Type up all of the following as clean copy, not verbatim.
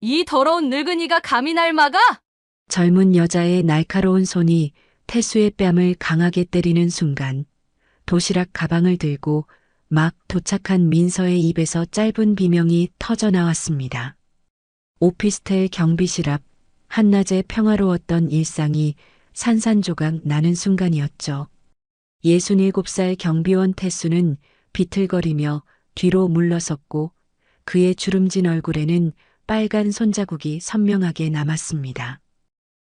이 더러운 늙은이가 감히 날 막아? 젊은 여자의 날카로운 손이 태수의 뺨을 강하게 때리는 순간 도시락 가방을 들고 막 도착한 민서의 입에서 짧은 비명이 터져 나왔습니다. 오피스텔 경비실 앞 한낮에 평화로웠던 일상이 산산조각 나는 순간이었죠. 67살 경비원 태수는 비틀거리며 뒤로 물러섰고 그의 주름진 얼굴에는 빨간 손자국이 선명하게 남았습니다.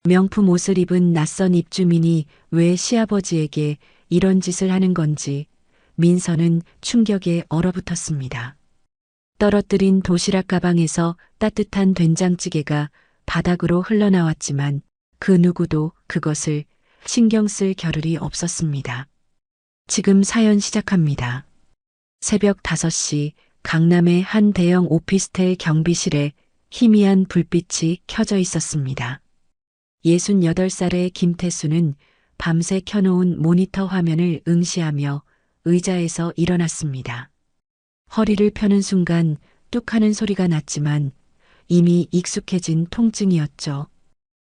명품 옷을 입은 낯선 입주민이 왜 시아버지에게 이런 짓을 하는 건지 민서는 충격에 얼어붙었습니다. 떨어뜨린 도시락 가방에서 따뜻한 된장찌개가 바닥으로 흘러나왔지만 그 누구도 그것을 신경 쓸 겨를이 없었습니다. 지금 사연 시작합니다. 새벽 5시 강남의 한 대형 오피스텔 경비실에 희미한 불빛이 켜져 있었습니다. 68살의 김태수는 밤새 켜놓은 모니터 화면을 응시하며 의자에서 일어났습니다. 허리를 펴는 순간 뚝 하는 소리가 났지만 이미 익숙해진 통증이었죠.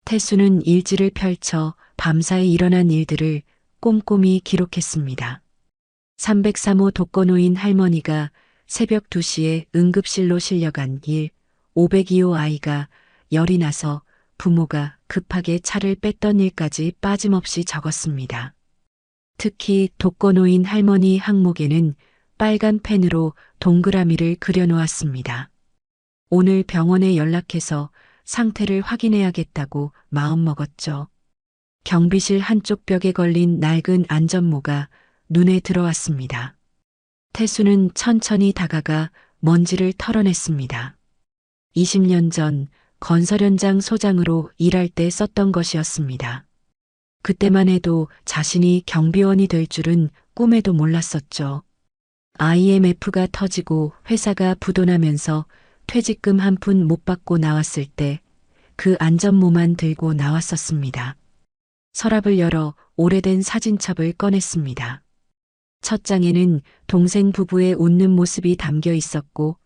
태수는 일지를 펼쳐 밤사이 일어난 일들을 꼼꼼히 기록했습니다. 303호 독거노인 할머니가 새벽 2시에 응급실로 실려간 일, 502호 아이가 열이 나서 부모가 급하게 차를 뺐던 일까지 빠짐없이 적었습니다. 특히 독거노인 할머니 항목에는 빨간 펜으로 동그라미를 그려놓았습니다. 오늘 병원에 연락해서 상태를 확인해야겠다고 마음먹었죠. 경비실 한쪽 벽에 걸린 낡은 안전모가 눈에 들어왔습니다. 태수는 천천히 다가가 먼지를 털어냈습니다. 20년 전 건설 현장 소장으로 일할 때 썼던 것이었습니다. 그때만 해도 자신이 경비원이 될 줄은 꿈에도 몰랐었죠. IMF가 터지고 회사가 부도나면서 퇴직금 한 푼 못 받고 나왔을 때 그 안전모만 들고 나왔었습니다. 서랍을 열어 오래된 사진첩을 꺼냈습니다. 첫 장에는 동생 부부의 웃는 모습이 담겨 있었고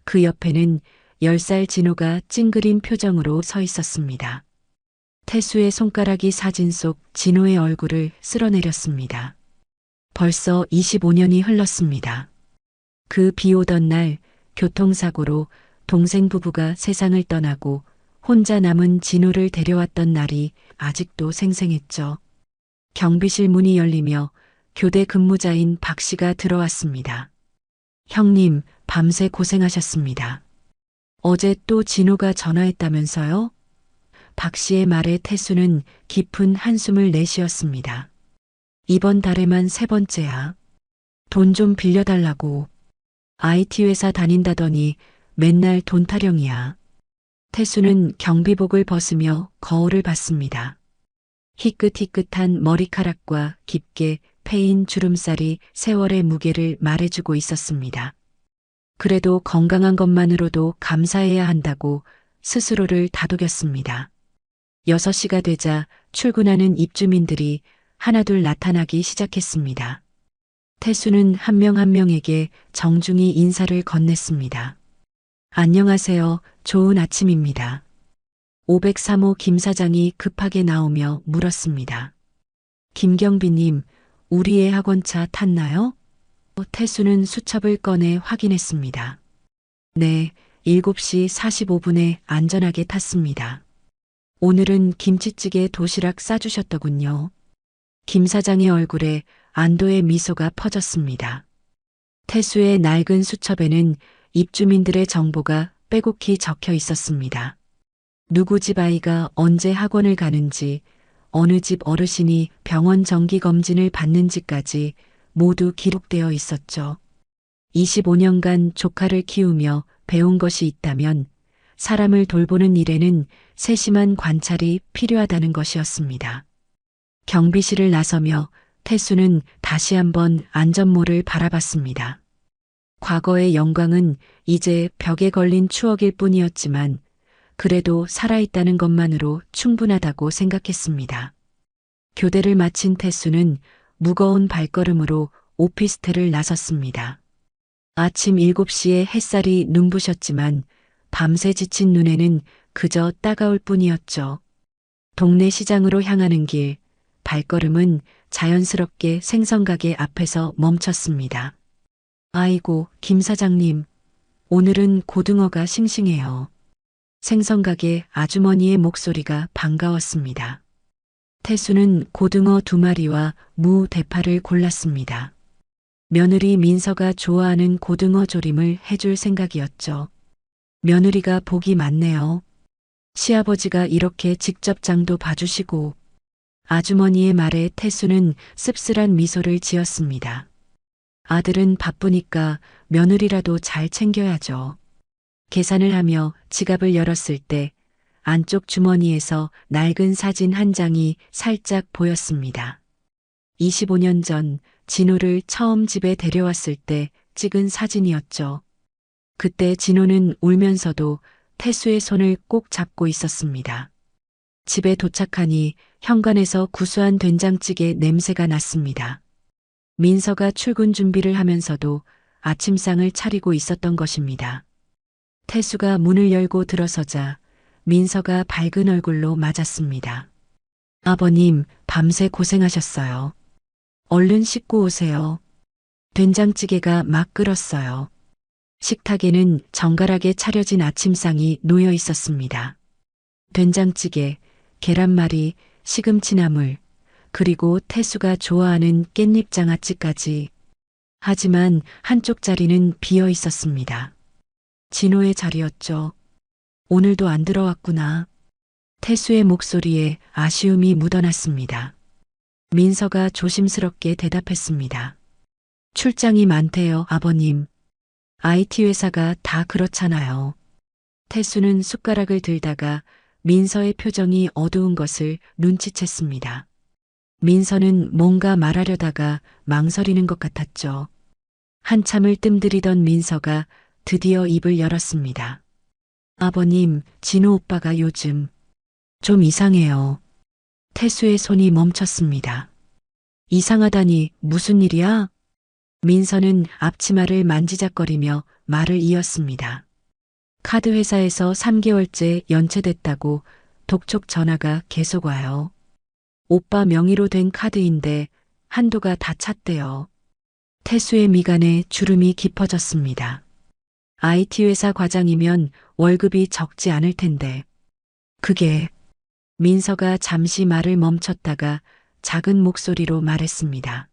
그 옆에는 10살 진호가 찡그린 표정으로 서 있었습니다. 태수의 손가락이 사진 속 진호의 얼굴을 쓸어내렸습니다. 벌써 25년이 흘렀습니다. 그 비 오던 날 교통사고로 동생 부부가 세상을 떠나고 혼자 남은 진호를 데려왔던 날이 아직도 생생했죠. 경비실 문이 열리며 교대 근무자인 박 씨가 들어왔습니다. 형님, 밤새 고생하셨습니다. 어제 또 진호가 전화했다면서요? 박 씨의 말에 태수는 깊은 한숨을 내쉬었습니다. 이번 달에만 3번째야. 돈 좀 빌려달라고. IT 회사 다닌다더니 맨날 돈 타령이야. 태수는 경비복을 벗으며 거울을 봤습니다. 희끗희끗한 머리카락과 깊게 패인 주름살이 세월의 무게를 말해주고 있었습니다. 그래도 건강한 것만으로도 감사해야 한다고 스스로를 다독였습니다. 6시가 되자 출근하는 입주민들이 하나둘 나타나기 시작했습니다. 태수는 한 명 한 명에게 정중히 인사를 건넸습니다. 안녕하세요. 좋은 아침입니다. 503호 김 사장이 급하게 나오며 물었습니다. 김경비님, 우리의 학원차 탔나요? 태수는 수첩을 꺼내 확인했습니다. 네, 7시 45분에 안전하게 탔습니다. 오늘은 김치찌개 도시락 싸주셨더군요. 김 사장의 얼굴에 안도의 미소가 퍼졌습니다. 태수의 낡은 수첩에는 입주민들의 정보가 빼곡히 적혀 있었습니다. 누구 집 아이가 언제 학원을 가는지, 어느 집 어르신이 병원 정기검진을 받는지까지 모두 기록되어 있었죠. 25년간 조카를 키우며 배운 것이 있다면 사람을 돌보는 일에는 세심한 관찰이 필요하다는 것이었습니다. 경비실을 나서며 태수는 다시 한번 안전모를 바라봤습니다. 과거의 영광은 이제 벽에 걸린 추억일 뿐이었지만 그래도 살아있다는 것만으로 충분하다고 생각했습니다. 교대를 마친 태수는 무거운 발걸음으로 오피스텔을 나섰습니다. 아침 7시에 햇살이 눈부셨지만 밤새 지친 눈에는 그저 따가울 뿐이었죠. 동네 시장으로 향하는 길, 발걸음은 자연스럽게 생선가게 앞에서 멈췄습니다. 아이고, 김 사장님, 오늘은 고등어가 싱싱해요. 생선가게 아주머니의 목소리가 반가웠습니다. 태수는 고등어 2마리와 무 대파를 골랐습니다. 며느리 민서가 좋아하는 고등어 조림을 해줄 생각이었죠. 며느리가 복이 많네요. 시아버지가 이렇게 직접 장도 봐주시고. 아주머니의 말에 태수는 씁쓸한 미소를 지었습니다. 아들은 바쁘니까 며느리라도 잘 챙겨야죠. 계산을 하며 지갑을 열었을 때 안쪽 주머니에서 낡은 사진 한 장이 살짝 보였습니다. 25년 전 진호를 처음 집에 데려왔을 때 찍은 사진이었죠. 그때 진호는 울면서도 태수의 손을 꼭 잡고 있었습니다. 집에 도착하니 현관에서 구수한 된장찌개 냄새가 났습니다. 민서가 출근 준비를 하면서도 아침상을 차리고 있었던 것입니다. 태수가 문을 열고 들어서자 민서가 밝은 얼굴로 맞았습니다. 아버님, 밤새 고생하셨어요. 얼른 씻고 오세요. 된장찌개가 막 끓었어요. 식탁에는 정갈하게 차려진 아침상이 놓여 있었습니다. 된장찌개, 계란말이, 시금치나물, 그리고 태수가 좋아하는 깻잎장아찌까지. 하지만 한쪽 자리는 비어 있었습니다. 진호의 자리였죠. 오늘도 안 들어왔구나. 태수의 목소리에 아쉬움이 묻어났습니다. 민서가 조심스럽게 대답했습니다. 출장이 많대요, 아버님. IT 회사가 다 그렇잖아요. 태수는 숟가락을 들다가 민서의 표정이 어두운 것을 눈치챘습니다. 민서는 뭔가 말하려다가 망설이는 것 같았죠. 한참을 뜸들이던 민서가 드디어 입을 열었습니다. 아버님, 진호 오빠가 요즘 좀 이상해요. 태수의 손이 멈췄습니다. 이상하다니 무슨 일이야? 민서는 앞치마를 만지작거리며 말을 이었습니다. 카드 회사에서 3개월째 연체됐다고 독촉 전화가 계속 와요. 오빠 명의로 된 카드인데 한도가 다 찼대요. 태수의 미간에 주름이 깊어졌습니다. IT 회사 과장이면 월급이 적지 않을 텐데. 그게. 민서가 잠시 말을 멈췄다가 작은 목소리로 말했습니다.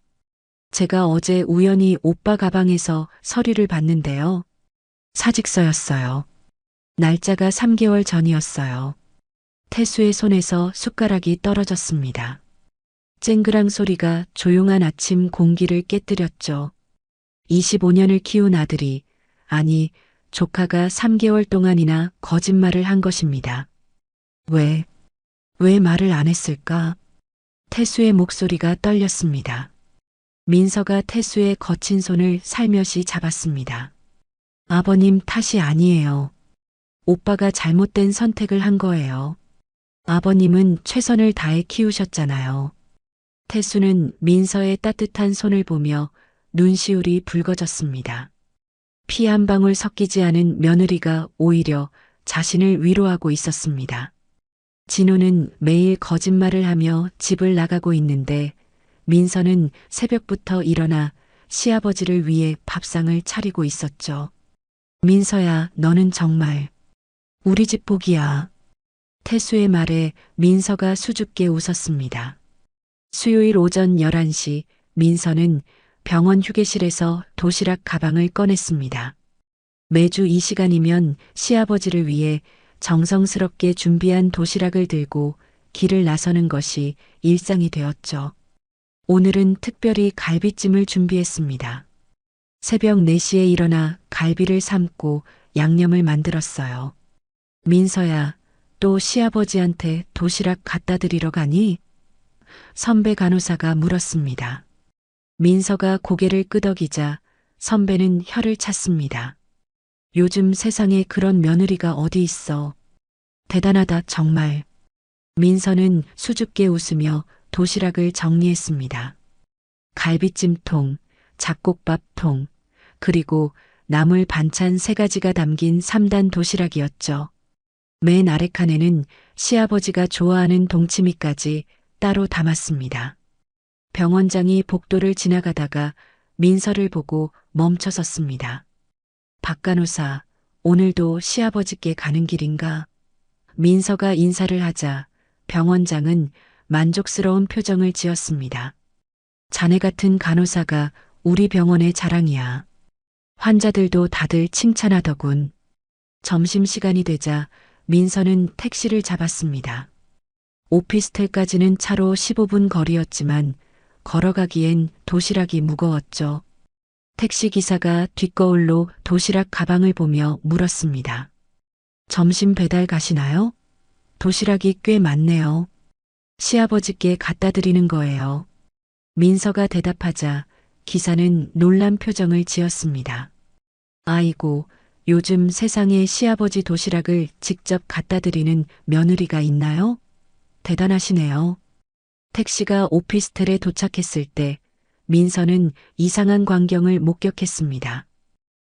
제가 어제 우연히 오빠 가방에서 서류를 봤는데요. 사직서였어요. 날짜가 3개월 전이었어요. 태수의 손에서 숟가락이 떨어졌습니다. 쨍그랑 소리가 조용한 아침 공기를 깨뜨렸죠. 25년을 키운 아들이, 아니, 조카가 3개월 동안이나 거짓말을 한 것입니다. 왜 말을 안 했을까? 태수의 목소리가 떨렸습니다. 민서가 태수의 거친 손을 살며시 잡았습니다. 아버님 탓이 아니에요. 오빠가 잘못된 선택을 한 거예요. 아버님은 최선을 다해 키우셨잖아요. 태수는 민서의 따뜻한 손을 보며 눈시울이 붉어졌습니다. 피 한 방울 섞이지 않은 며느리가 오히려 자신을 위로하고 있었습니다. 진호는 매일 거짓말을 하며 집을 나가고 있는데 민서는 새벽부터 일어나 시아버지를 위해 밥상을 차리고 있었죠. 민서야, 너는 정말 우리 집 복이야. 태수의 말에 민서가 수줍게 웃었습니다. 수요일 오전 11시 민서는 병원 휴게실에서 도시락 가방을 꺼냈습니다. 매주 이 시간이면 시아버지를 위해 정성스럽게 준비한 도시락을 들고 길을 나서는 것이 일상이 되었죠. 오늘은 특별히 갈비찜을 준비했습니다. 새벽 4시에 일어나 갈비를 삶고 양념을 만들었어요. 민서야, 또 시아버지한테 도시락 갖다 드리러 가니? 선배 간호사가 물었습니다. 민서가 고개를 끄덕이자 선배는 혀를 찼습니다. 요즘 세상에 그런 며느리가 어디 있어. 대단하다 정말. 민서는 수줍게 웃으며 도시락을 정리했습니다. 갈비찜통, 잡곡밥통, 그리고 나물 반찬 3가지가 담긴 3단 도시락이었죠. 맨 아래 칸에는 시아버지가 좋아하는 동치미까지 따로 담았습니다. 병원장이 복도를 지나가다가 민서를 보고 멈춰섰습니다. 박 간호사, 오늘도 시아버지께 가는 길인가? 민서가 인사를 하자 병원장은 만족스러운 표정을 지었습니다. 자네 같은 간호사가 우리 병원의 자랑이야. 환자들도 다들 칭찬하더군. 점심시간이 되자 민서는 택시를 잡았습니다. 오피스텔까지는 차로 15분 거리였지만 걸어가기엔 도시락이 무거웠죠. 택시기사가 뒷거울로 도시락 가방을 보며 물었습니다. 점심 배달 가시나요? 도시락이 꽤 많네요. 시아버지께 갖다 드리는 거예요. 민서가 대답하자 기사는 놀란 표정을 지었습니다. 아이고, 요즘 세상에 시아버지 도시락을 직접 갖다 드리는 며느리가 있나요? 대단하시네요. 택시가 오피스텔에 도착했을 때 민서는 이상한 광경을 목격했습니다.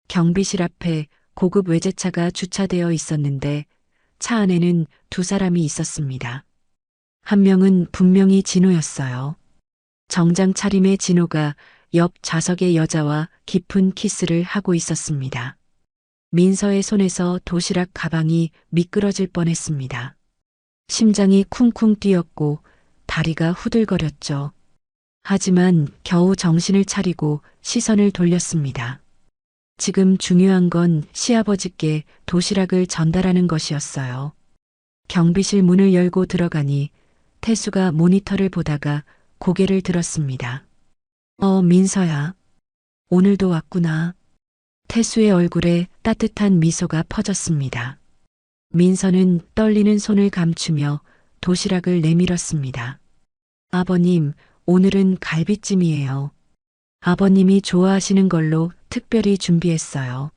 경비실 앞에 고급 외제차가 주차되어 있었는데 차 안에는 2사람이 있었습니다. 한 명은 분명히 진호였어요. 정장 차림의 진호가 옆 좌석의 여자와 깊은 키스를 하고 있었습니다. 민서의 손에서 도시락 가방이 미끄러질 뻔했습니다. 심장이 쿵쿵 뛰었고 다리가 후들거렸죠. 하지만 겨우 정신을 차리고 시선을 돌렸습니다. 지금 중요한 건 시아버지께 도시락을 전달하는 것이었어요. 경비실 문을 열고 들어가니 태수가 모니터를 보다가 고개를 들었습니다. 민서야. 오늘도 왔구나. 태수의 얼굴에 따뜻한 미소가 퍼졌습니다. 민서는 떨리는 손을 감추며 도시락을 내밀었습니다. 아버님, 오늘은 갈비찜이에요. 아버님이 좋아하시는 걸로 특별히 준비했어요.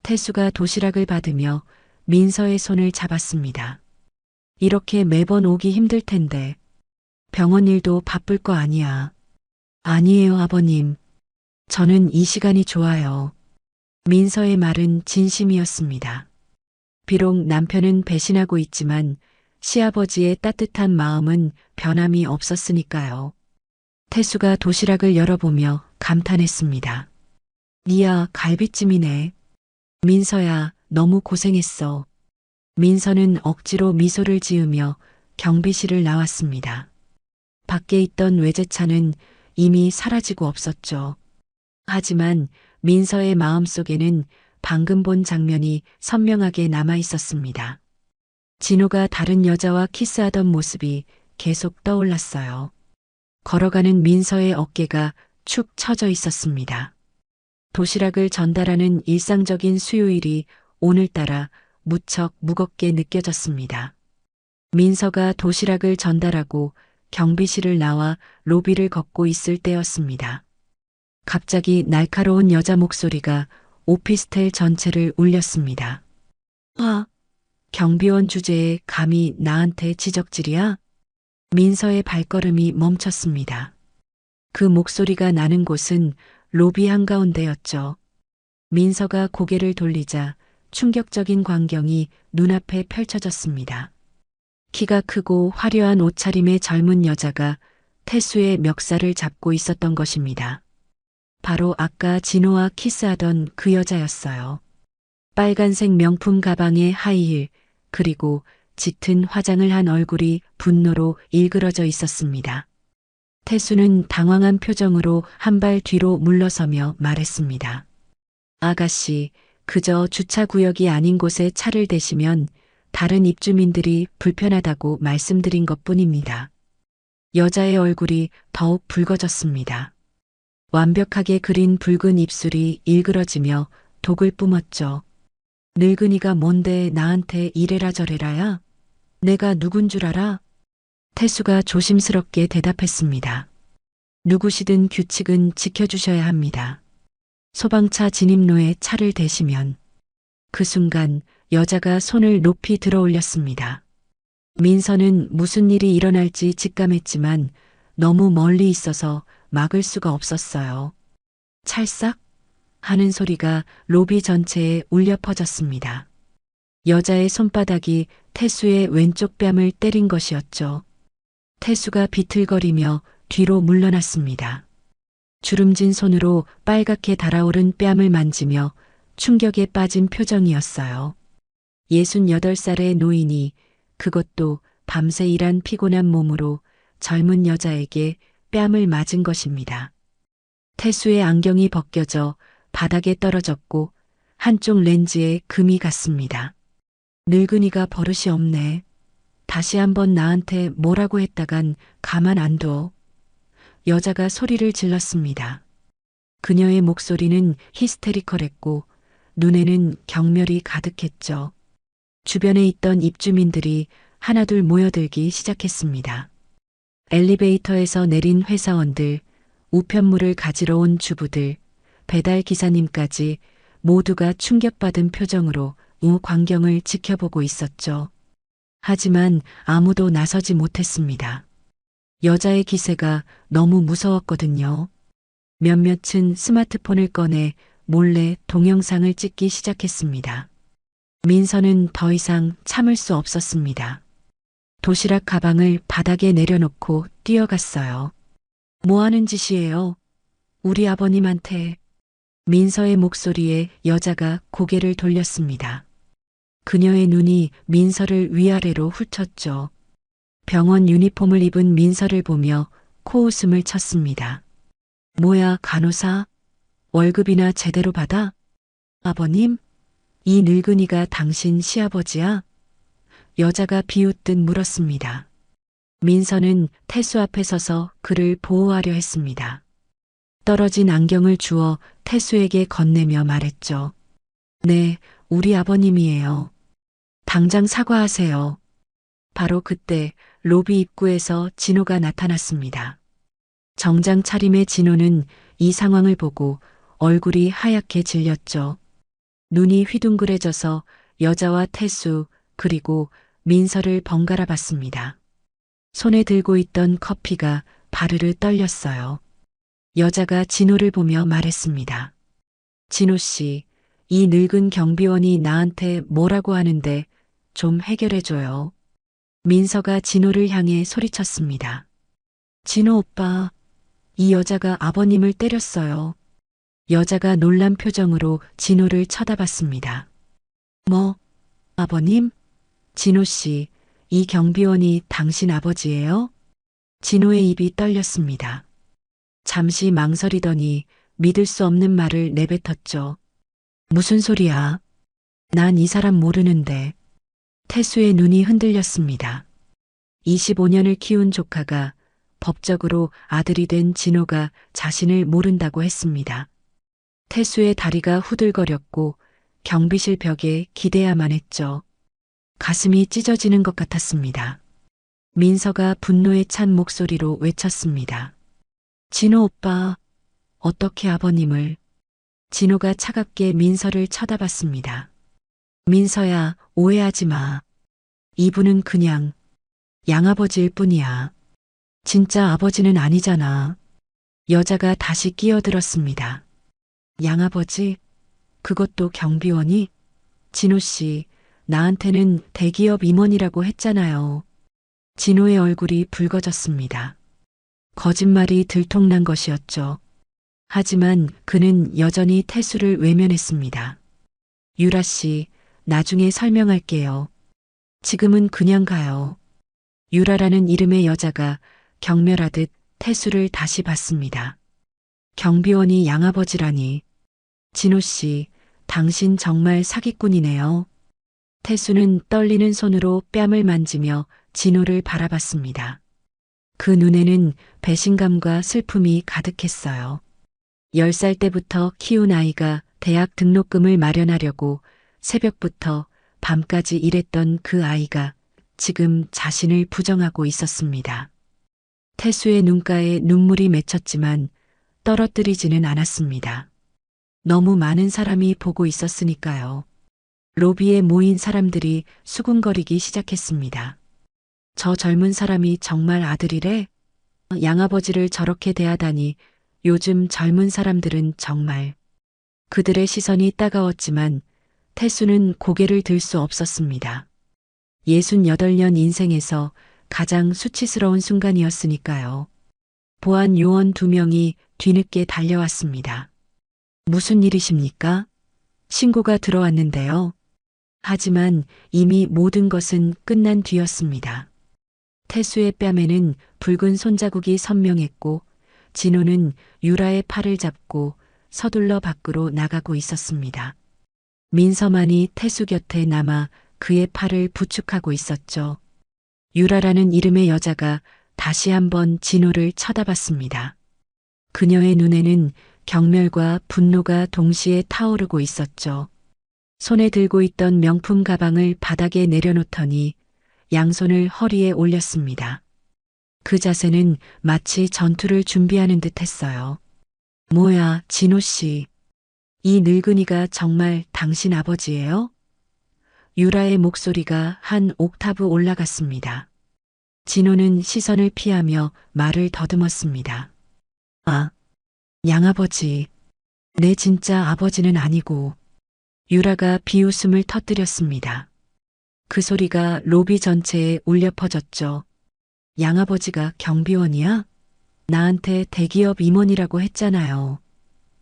태수가 도시락을 받으며 민서의 손을 잡았습니다. 이렇게 매번 오기 힘들 텐데 병원 일도 바쁠 거 아니야. 아니에요, 아버님. 저는 이 시간이 좋아요. 민서의 말은 진심이었습니다. 비록 남편은 배신하고 있지만 시아버지의 따뜻한 마음은 변함이 없었으니까요. 태수가 도시락을 열어보며 감탄했습니다. 이야, 갈비찜이네. 민서야, 너무 고생했어. 민서는 억지로 미소를 지으며 경비실을 나왔습니다. 밖에 있던 외제차는 이미 사라지고 없었죠. 하지만 민서의 마음속에는 방금 본 장면이 선명하게 남아 있었습니다. 진호가 다른 여자와 키스하던 모습이 계속 떠올랐어요. 걸어가는 민서의 어깨가 축 처져 있었습니다. 도시락을 전달하는 일상적인 수요일이 오늘따라 무척 무겁게 느껴졌습니다. 민서가 도시락을 전달하고 경비실을 나와 로비를 걷고 있을 때였습니다. 갑자기 날카로운 여자 목소리가 오피스텔 전체를 울렸습니다. 경비원 주제에 감히 나한테 지적질이야? 민서의 발걸음이 멈췄습니다. 그 목소리가 나는 곳은 로비 한가운데였죠. 민서가 고개를 돌리자 충격적인 광경이 눈앞에 펼쳐졌습니다. 키가 크고 화려한 옷차림의 젊은 여자가 태수의 멱살을 잡고 있었던 것입니다. 바로 아까 진호와 키스하던 그 여자였어요. 빨간색 명품 가방에 하이힐, 그리고 짙은 화장을 한 얼굴이 분노로 일그러져 있었습니다. 태수는 당황한 표정으로 한 발 뒤로 물러서며 말했습니다. 아가씨, 그저 주차구역이 아닌 곳에 차를 대시면 다른 입주민들이 불편하다고 말씀드린 것뿐입니다. 여자의 얼굴이 더욱 붉어졌습니다. 완벽하게 그린 붉은 입술이 일그러지며 독을 뿜었죠. 늙은이가 뭔데 나한테 이래라 저래라야? 내가 누군 줄 알아? 태수가 조심스럽게 대답했습니다. 누구시든 규칙은 지켜주셔야 합니다. 소방차 진입로에 차를 대시면 그 순간 여자가 손을 높이 들어 올렸습니다. 민서는 무슨 일이 일어날지 직감했지만 너무 멀리 있어서 막을 수가 없었어요. 찰싹? 하는 소리가 로비 전체에 울려 퍼졌습니다. 여자의 손바닥이 태수의 왼쪽 뺨을 때린 것이었죠. 태수가 비틀거리며 뒤로 물러났습니다. 주름진 손으로 빨갛게 달아오른 뺨을 만지며 충격에 빠진 표정이었어요. 68살의 노인이, 그것도 밤새 일한 피곤한 몸으로 젊은 여자에게 뺨을 맞은 것입니다. 태수의 안경이 벗겨져 바닥에 떨어졌고 한쪽 렌즈에 금이 갔습니다. 늙은이가 버릇이 없네. 다시 한번 나한테 뭐라고 했다간 가만 안 둬. 여자가 소리를 질렀습니다. 그녀의 목소리는 히스테리컬했고 눈에는 경멸이 가득했죠. 주변에 있던 입주민들이 하나둘 모여들기 시작했습니다. 엘리베이터에서 내린 회사원들, 우편물을 가지러 온 주부들, 배달 기사님까지 모두가 충격받은 표정으로 광경을 지켜보고 있었죠. 하지만 아무도 나서지 못했습니다. 여자의 기세가 너무 무서웠거든요. 몇몇은 스마트폰을 꺼내 몰래 동영상을 찍기 시작했습니다. 민서는 더 이상 참을 수 없었습니다. 도시락 가방을 바닥에 내려놓고 뛰어갔어요. 뭐 하는 짓이에요? 우리 아버님한테. 민서의 목소리에 여자가 고개를 돌렸습니다. 그녀의 눈이 민서를 위아래로 훑었죠. 병원 유니폼을 입은 민서를 보며 코웃음을 쳤습니다. 뭐야, 간호사? 월급이나 제대로 받아? 아버님? 이 늙은이가 당신 시아버지야? 여자가 비웃듯 물었습니다. 민서는 태수 앞에 서서 그를 보호하려 했습니다. 떨어진 안경을 주워 태수에게 건네며 말했죠. 네, 우리 아버님이에요. 당장 사과하세요. 바로 그때 로비 입구에서 진호가 나타났습니다. 정장 차림의 진호는 이 상황을 보고 얼굴이 하얗게 질렸죠. 눈이 휘둥그레져서 여자와 태수 그리고 민서를 번갈아 봤습니다. 손에 들고 있던 커피가 바르르 떨렸어요. 여자가 진호를 보며 말했습니다. 진호 씨, 이 늙은 경비원이 나한테 뭐라고 하는데 좀 해결해줘요. 민서가 진호를 향해 소리쳤습니다. 진호 오빠, 이 여자가 아버님을 때렸어요. 여자가 놀란 표정으로 진호를 쳐다봤습니다. 뭐, 아버님? 진호 씨, 이 경비원이 당신 아버지예요? 진호의 입이 떨렸습니다. 잠시 망설이더니 믿을 수 없는 말을 내뱉었죠. 무슨 소리야? 난 이 사람 모르는데. 태수의 눈이 흔들렸습니다. 25년을 키운 조카가 법적으로 아들이 된 진호가 자신을 모른다고 했습니다. 태수의 다리가 후들거렸고 경비실 벽에 기대야만 했죠. 가슴이 찢어지는 것 같았습니다. 민서가 분노에 찬 목소리로 외쳤습니다. 진호 오빠, 어떻게 아버님을? 진호가 차갑게 민서를 쳐다봤습니다. 민서야, 오해하지 마. 이분은 그냥 양아버지일 뿐이야. 진짜 아버지는 아니잖아. 여자가 다시 끼어들었습니다. 양아버지? 그것도 경비원이? 진호 씨, 나한테는 대기업 임원이라고 했잖아요. 진호의 얼굴이 붉어졌습니다. 거짓말이 들통난 것이었죠. 하지만 그는 여전히 태수를 외면했습니다. 유라 씨, 나중에 설명할게요. 지금은 그냥 가요. 유라라는 이름의 여자가 경멸하듯 태수를 다시 봤습니다. 경비원이 양아버지라니. 진호 씨, 당신 정말 사기꾼이네요. 태수는 떨리는 손으로 뺨을 만지며 진호를 바라봤습니다. 그 눈에는 배신감과 슬픔이 가득했어요. 10살 때부터 키운 아이가 대학 등록금을 마련하려고 새벽부터 밤까지 일했던 그 아이가 지금 자신을 부정하고 있었습니다. 태수의 눈가에 눈물이 맺혔지만 떨어뜨리지는 않았습니다. 너무 많은 사람이 보고 있었으니까요. 로비에 모인 사람들이 수군거리기 시작했습니다. 저 젊은 사람이 정말 아들이래? 양아버지를 저렇게 대하다니 요즘 젊은 사람들은 정말. 그들의 시선이 따가웠지만 태수는 고개를 들 수 없었습니다. 68년 인생에서 가장 수치스러운 순간이었으니까요. 보안 요원 2명이 뒤늦게 달려왔습니다. 무슨 일이십니까? 신고가 들어왔는데요. 하지만 이미 모든 것은 끝난 뒤였습니다. 태수의 뺨에는 붉은 손자국이 선명했고 진호는 유라의 팔을 잡고 서둘러 밖으로 나가고 있었습니다. 민서만이 태수 곁에 남아 그의 팔을 부축하고 있었죠. 유라라는 이름의 여자가 다시 한번 진호를 쳐다봤습니다. 그녀의 눈에는 경멸과 분노가 동시에 타오르고 있었죠. 손에 들고 있던 명품 가방을 바닥에 내려놓더니 양손을 허리에 올렸습니다. 그 자세는 마치 전투를 준비하는 듯 했어요. 뭐야, 진호 씨. 이 늙은이가 정말 당신 아버지예요? 유라의 목소리가 한 옥타브 올라갔습니다. 진호는 시선을 피하며 말을 더듬었습니다. 아, 양아버지. 내 진짜 아버지는 아니고. 유라가 비웃음을 터뜨렸습니다. 그 소리가 로비 전체에 울려 퍼졌죠. 양아버지가 경비원이야? 나한테 대기업 임원이라고 했잖아요.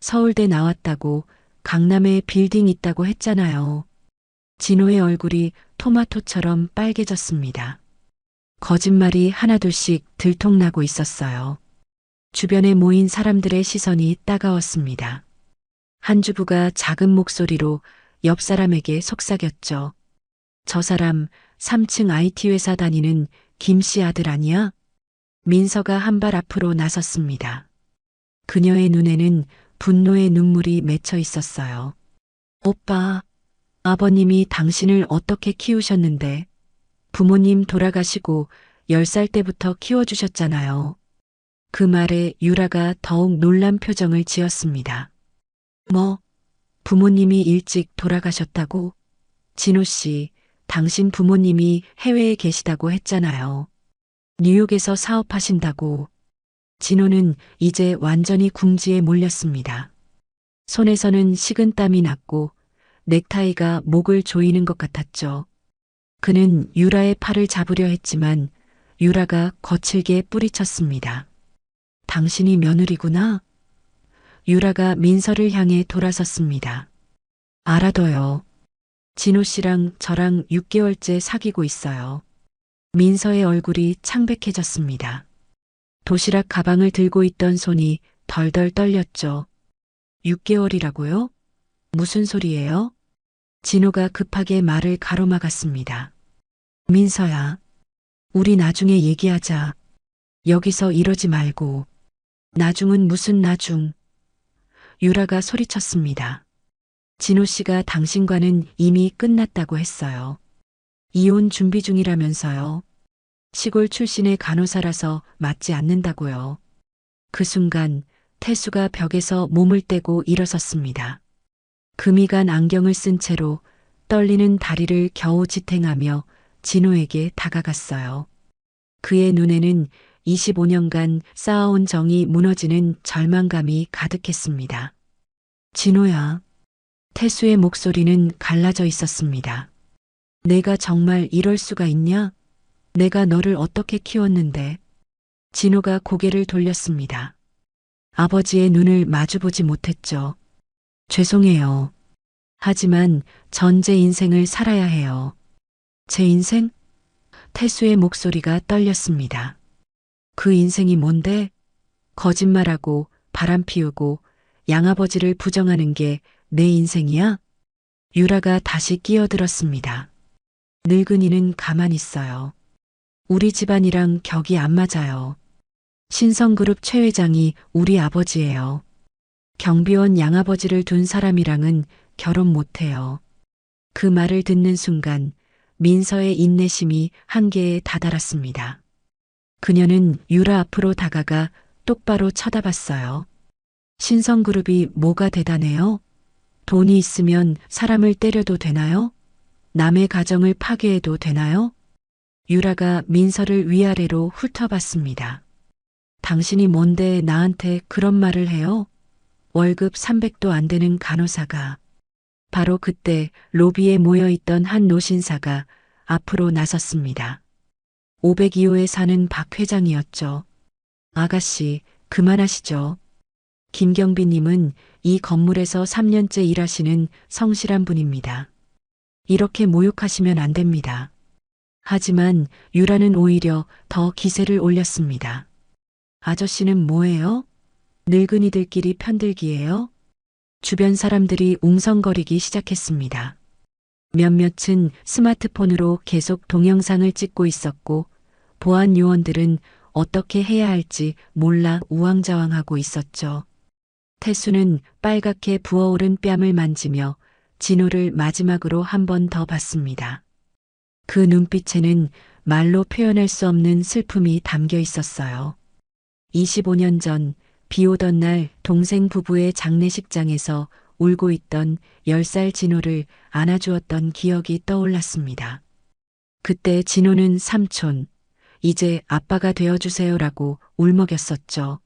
서울대 나왔다고, 강남에 빌딩 있다고 했잖아요. 진호의 얼굴이 토마토처럼 빨개졌습니다. 거짓말이 하나둘씩 들통나고 있었어요. 주변에 모인 사람들의 시선이 따가웠습니다. 한 주부가 작은 목소리로 옆 사람에게 속삭였죠. 저 사람 3층 IT 회사 다니는 김 씨 아들 아니야? 민서가 한 발 앞으로 나섰습니다. 그녀의 눈에는 분노의 눈물이 맺혀 있었어요. 오빠, 아버님이 당신을 어떻게 키우셨는데 부모님 돌아가시고 10살 때부터 키워주셨잖아요. 그 말에 유라가 더욱 놀란 표정을 지었습니다. 뭐, 부모님이 일찍 돌아가셨다고? 진호 씨, 당신 부모님이 해외에 계시다고 했잖아요. 뉴욕에서 사업하신다고. 진호는 이제 완전히 궁지에 몰렸습니다. 손에서는 식은땀이 났고 넥타이가 목을 조이는 것 같았죠. 그는 유라의 팔을 잡으려 했지만 유라가 거칠게 뿌리쳤습니다. 당신이 며느리구나. 유라가 민서를 향해 돌아섰습니다. 알아둬요. 진호 씨랑 저랑 6개월째 사귀고 있어요. 민서의 얼굴이 창백해졌습니다. 도시락 가방을 들고 있던 손이 덜덜 떨렸죠. 6개월이라고요? 무슨 소리예요? 진호가 급하게 말을 가로막았습니다. 민서야, 우리 나중에 얘기하자. 여기서 이러지 말고. 나중은 무슨 나중? 유라가 소리쳤습니다. 진호 씨가 당신과는 이미 끝났다고 했어요. 이혼 준비 중이라면서요. 시골 출신의 간호사라서 맞지 않는다고요. 그 순간 태수가 벽에서 몸을 떼고 일어섰습니다. 금이 간 안경을 쓴 채로 떨리는 다리를 겨우 지탱하며 진호에게 다가갔어요. 그의 눈에는 25년간 쌓아온 정이 무너지는 절망감이 가득했습니다. 진호야. 태수의 목소리는 갈라져 있었습니다. 내가 정말 이럴 수가 있냐? 내가 너를 어떻게 키웠는데? 진호가 고개를 돌렸습니다. 아버지의 눈을 마주보지 못했죠. 죄송해요. 하지만 전 제 인생을 살아야 해요. 제 인생? 태수의 목소리가 떨렸습니다. 그 인생이 뭔데? 거짓말하고 바람 피우고 양아버지를 부정하는 게 내 인생이야? 유라가 다시 끼어들었습니다. 늙은이는 가만히 있어요. 우리 집안이랑 격이 안 맞아요. 신성그룹 최 회장이 우리 아버지예요. 경비원 양아버지를 둔 사람이랑은 결혼 못해요. 그 말을 듣는 순간 민서의 인내심이 한계에 다다랐습니다. 그녀는 유라 앞으로 다가가 똑바로 쳐다봤어요. 신성그룹이 뭐가 대단해요? 돈이 있으면 사람을 때려도 되나요? 남의 가정을 파괴해도 되나요? 유라가 민서를 위아래로 훑어봤습니다. 당신이 뭔데 나한테 그런 말을 해요? 월급 300도 안 되는 간호사가. 바로 그때 로비에 모여있던 한 노신사가 앞으로 나섰습니다. 502호에 사는 박 회장이었죠. 아가씨, 그만하시죠. 김경비님은 이 건물에서 3년째 일하시는 성실한 분입니다. 이렇게 모욕하시면 안 됩니다. 하지만 유라는 오히려 더 기세를 올렸습니다. 아저씨는 뭐예요? 늙은이들끼리 편들기예요? 주변 사람들이 웅성거리기 시작했습니다. 몇몇은 스마트폰으로 계속 동영상을 찍고 있었고 보안 요원들은 어떻게 해야 할지 몰라 우왕좌왕하고 있었죠. 태수는 빨갛게 부어오른 뺨을 만지며 진호를 마지막으로 한 번 더 봤습니다. 그 눈빛에는 말로 표현할 수 없는 슬픔이 담겨 있었어요. 25년 전 비 오던 날 동생 부부의 장례식장에서 울고 있던 10살 진호를 안아주었던 기억이 떠올랐습니다. 그때 진호는 삼촌, 이제 아빠가 되어주세요라고 울먹였었죠.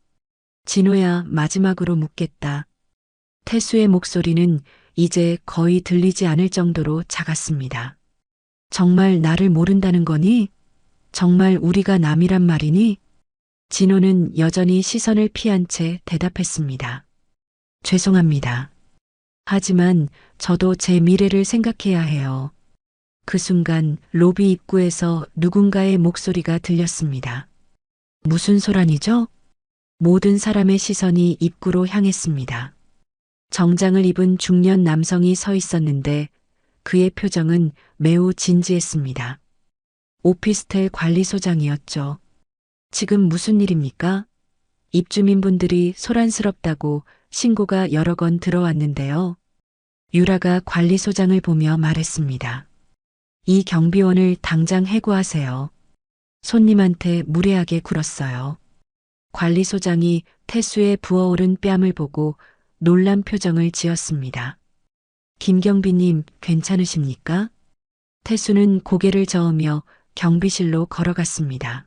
진호야, 마지막으로 묻겠다. 태수의 목소리는 이제 거의 들리지 않을 정도로 작았습니다. 정말 나를 모른다는 거니? 정말 우리가 남이란 말이니? 진호는 여전히 시선을 피한 채 대답했습니다. 죄송합니다. 하지만 저도 제 미래를 생각해야 해요. 그 순간 로비 입구에서 누군가의 목소리가 들렸습니다. 무슨 소란이죠? 모든 사람의 시선이 입구로 향했습니다. 정장을 입은 중년 남성이 서 있었는데 그의 표정은 매우 진지했습니다. 오피스텔 관리소장이었죠. 지금 무슨 일입니까? 입주민분들이 소란스럽다고 신고가 여러 건 들어왔는데요. 유라가 관리소장을 보며 말했습니다. 이 경비원을 당장 해고하세요. 손님한테 무례하게 굴었어요. 관리소장이 태수의 부어오른 뺨을 보고 놀란 표정을 지었습니다. 김경비님, 괜찮으십니까? 태수는 고개를 저으며 경비실로 걸어갔습니다.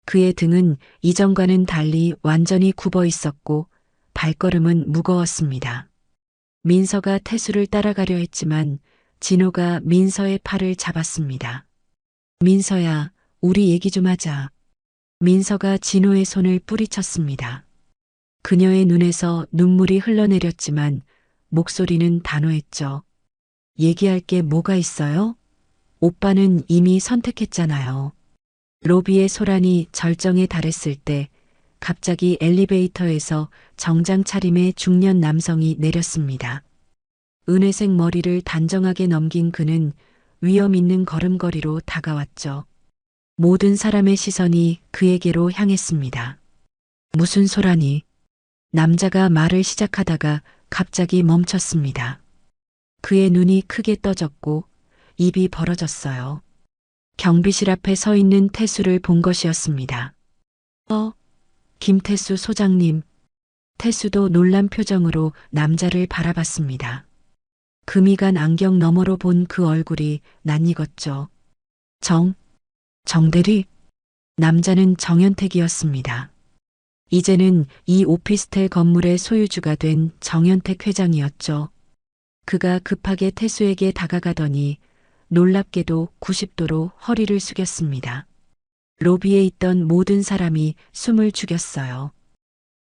그의 등은 이전과는 달리 완전히 굽어 있었고 발걸음은 무거웠습니다. 민서가 태수를 따라가려 했지만 진호가 민서의 팔을 잡았습니다. 민서야, 우리 얘기 좀 하자. 민서가 진호의 손을 뿌리쳤습니다. 그녀의 눈에서 눈물이 흘러내렸지만 목소리는 단호했죠. 얘기할 게 뭐가 있어요? 오빠는 이미 선택했잖아요. 로비의 소란이 절정에 달했을 때 갑자기 엘리베이터에서 정장 차림의 중년 남성이 내렸습니다. 은회색 머리를 단정하게 넘긴 그는 위험 있는 걸음걸이로 다가왔죠. 모든 사람의 시선이 그에게로 향했습니다. 무슨 소란이? 남자가 말을 시작하다가 갑자기 멈췄습니다. 그의 눈이 크게 떠졌고 입이 벌어졌어요. 경비실 앞에 서 있는 태수를 본 것이었습니다. 김태수 소장님. 태수도 놀란 표정으로 남자를 바라봤습니다. 금이 간 안경 너머로 본 그 얼굴이 낯익었죠. 정대리? 남자는 정연택이었습니다. 이제는 이 오피스텔 건물의 소유주가 된 정연택 회장이었죠. 그가 급하게 태수에게 다가가더니 놀랍게도 90도로 허리를 숙였습니다. 로비에 있던 모든 사람이 숨을 죽였어요.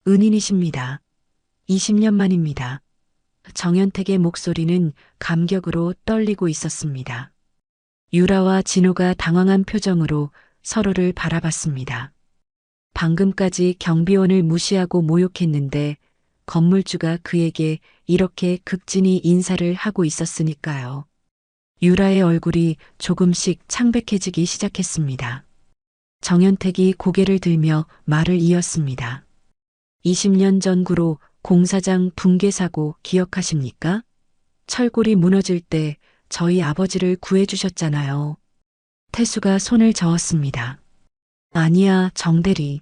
은인이십니다. 20년 만입니다. 정연택의 목소리는 감격으로 떨리고 있었습니다. 유라와 진호가 당황한 표정으로 서로를 바라봤습니다. 방금까지 경비원을 무시하고 모욕했는데 건물주가 그에게 이렇게 극진히 인사를 하고 있었으니까요. 유라의 얼굴이 조금씩 창백해지기 시작했습니다. 정연택이 고개를 들며 말을 이었습니다. 20년 전 구로 공사장 붕괴 사고 기억하십니까? 철골이 무너질 때 저희 아버지를 구해주셨잖아요. 태수가 손을 저었습니다. 아니야, 정대리.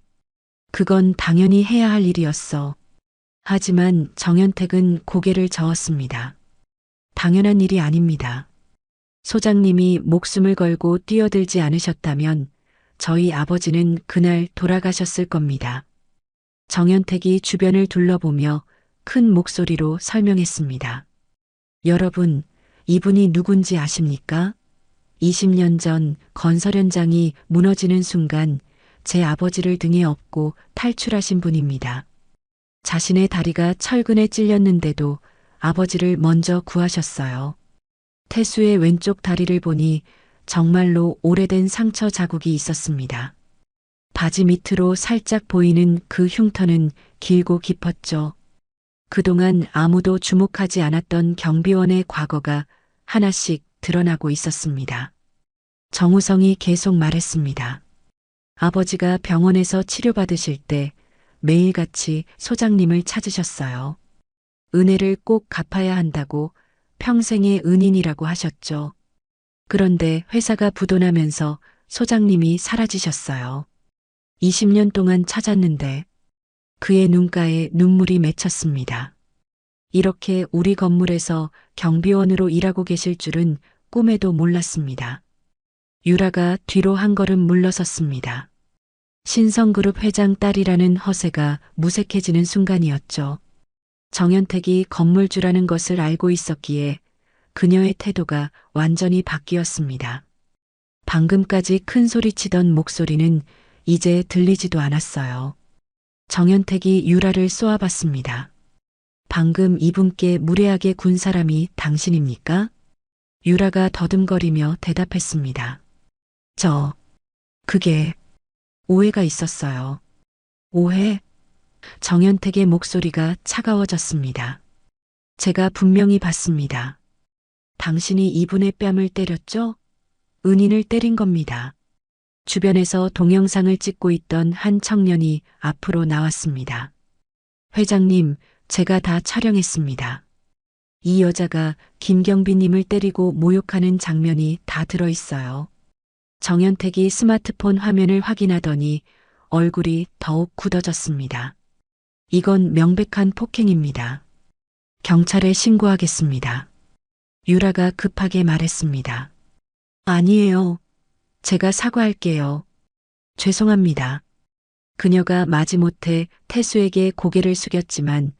그건 당연히 해야 할 일이었어. 하지만 정연택은 고개를 저었습니다. 당연한 일이 아닙니다. 소장님이 목숨을 걸고 뛰어들지 않으셨다면 저희 아버지는 그날 돌아가셨을 겁니다. 정연택이 주변을 둘러보며 큰 목소리로 설명했습니다. 여러분, 이분이 누군지 아십니까? 20년 전 건설 현장이 무너지는 순간 제 아버지를 등에 업고 탈출하신 분입니다. 자신의 다리가 철근에 찔렸는데도 아버지를 먼저 구하셨어요. 태수의 왼쪽 다리를 보니 정말로 오래된 상처 자국이 있었습니다. 바지 밑으로 살짝 보이는 그 흉터는 길고 깊었죠. 그동안 아무도 주목하지 않았던 경비원의 과거가 하나씩 드러나고 있었습니다. 정우성이 계속 말했습니다. 아버지가 병원에서 치료받으실 때 매일같이 소장님을 찾으셨어요. 은혜를 꼭 갚아야 한다고 평생의 은인이라고 하셨죠. 그런데 회사가 부도나면서 소장님이 사라지셨어요. 20년 동안 찾았는데 그의 눈가에 눈물이 맺혔습니다. 이렇게 우리 건물에서 경비원으로 일하고 계실 줄은 꿈에도 몰랐습니다. 유라가 뒤로 한 걸음 물러섰습니다. 신성그룹 회장 딸이라는 허세가 무색해지는 순간이었죠. 정연택이 건물주라는 것을 알고 있었기에 그녀의 태도가 완전히 바뀌었습니다. 방금까지 큰 소리치던 목소리는 이제 들리지도 않았어요. 정연택이 유라를 쏘아봤습니다. 방금 이분께 무례하게 군 사람이 당신입니까? 유라가 더듬거리며 대답했습니다. 그게 오해가 있었어요. 오해? 정연택의 목소리가 차가워졌습니다. 제가 분명히 봤습니다. 당신이 이분의 뺨을 때렸죠? 은인을 때린 겁니다. 주변에서 동영상을 찍고 있던 한 청년이 앞으로 나왔습니다. 회장님, 제가 다 촬영했습니다. 이 여자가 김경빈님을 때리고 모욕하는 장면이 다 들어있어요. 정연택이 스마트폰 화면을 확인하더니 얼굴이 더욱 굳어졌습니다. 이건 명백한 폭행입니다. 경찰에 신고하겠습니다. 유라가 급하게 말했습니다. 아니에요. 제가 사과할게요. 죄송합니다. 그녀가 마지못해 태수에게 고개를 숙였지만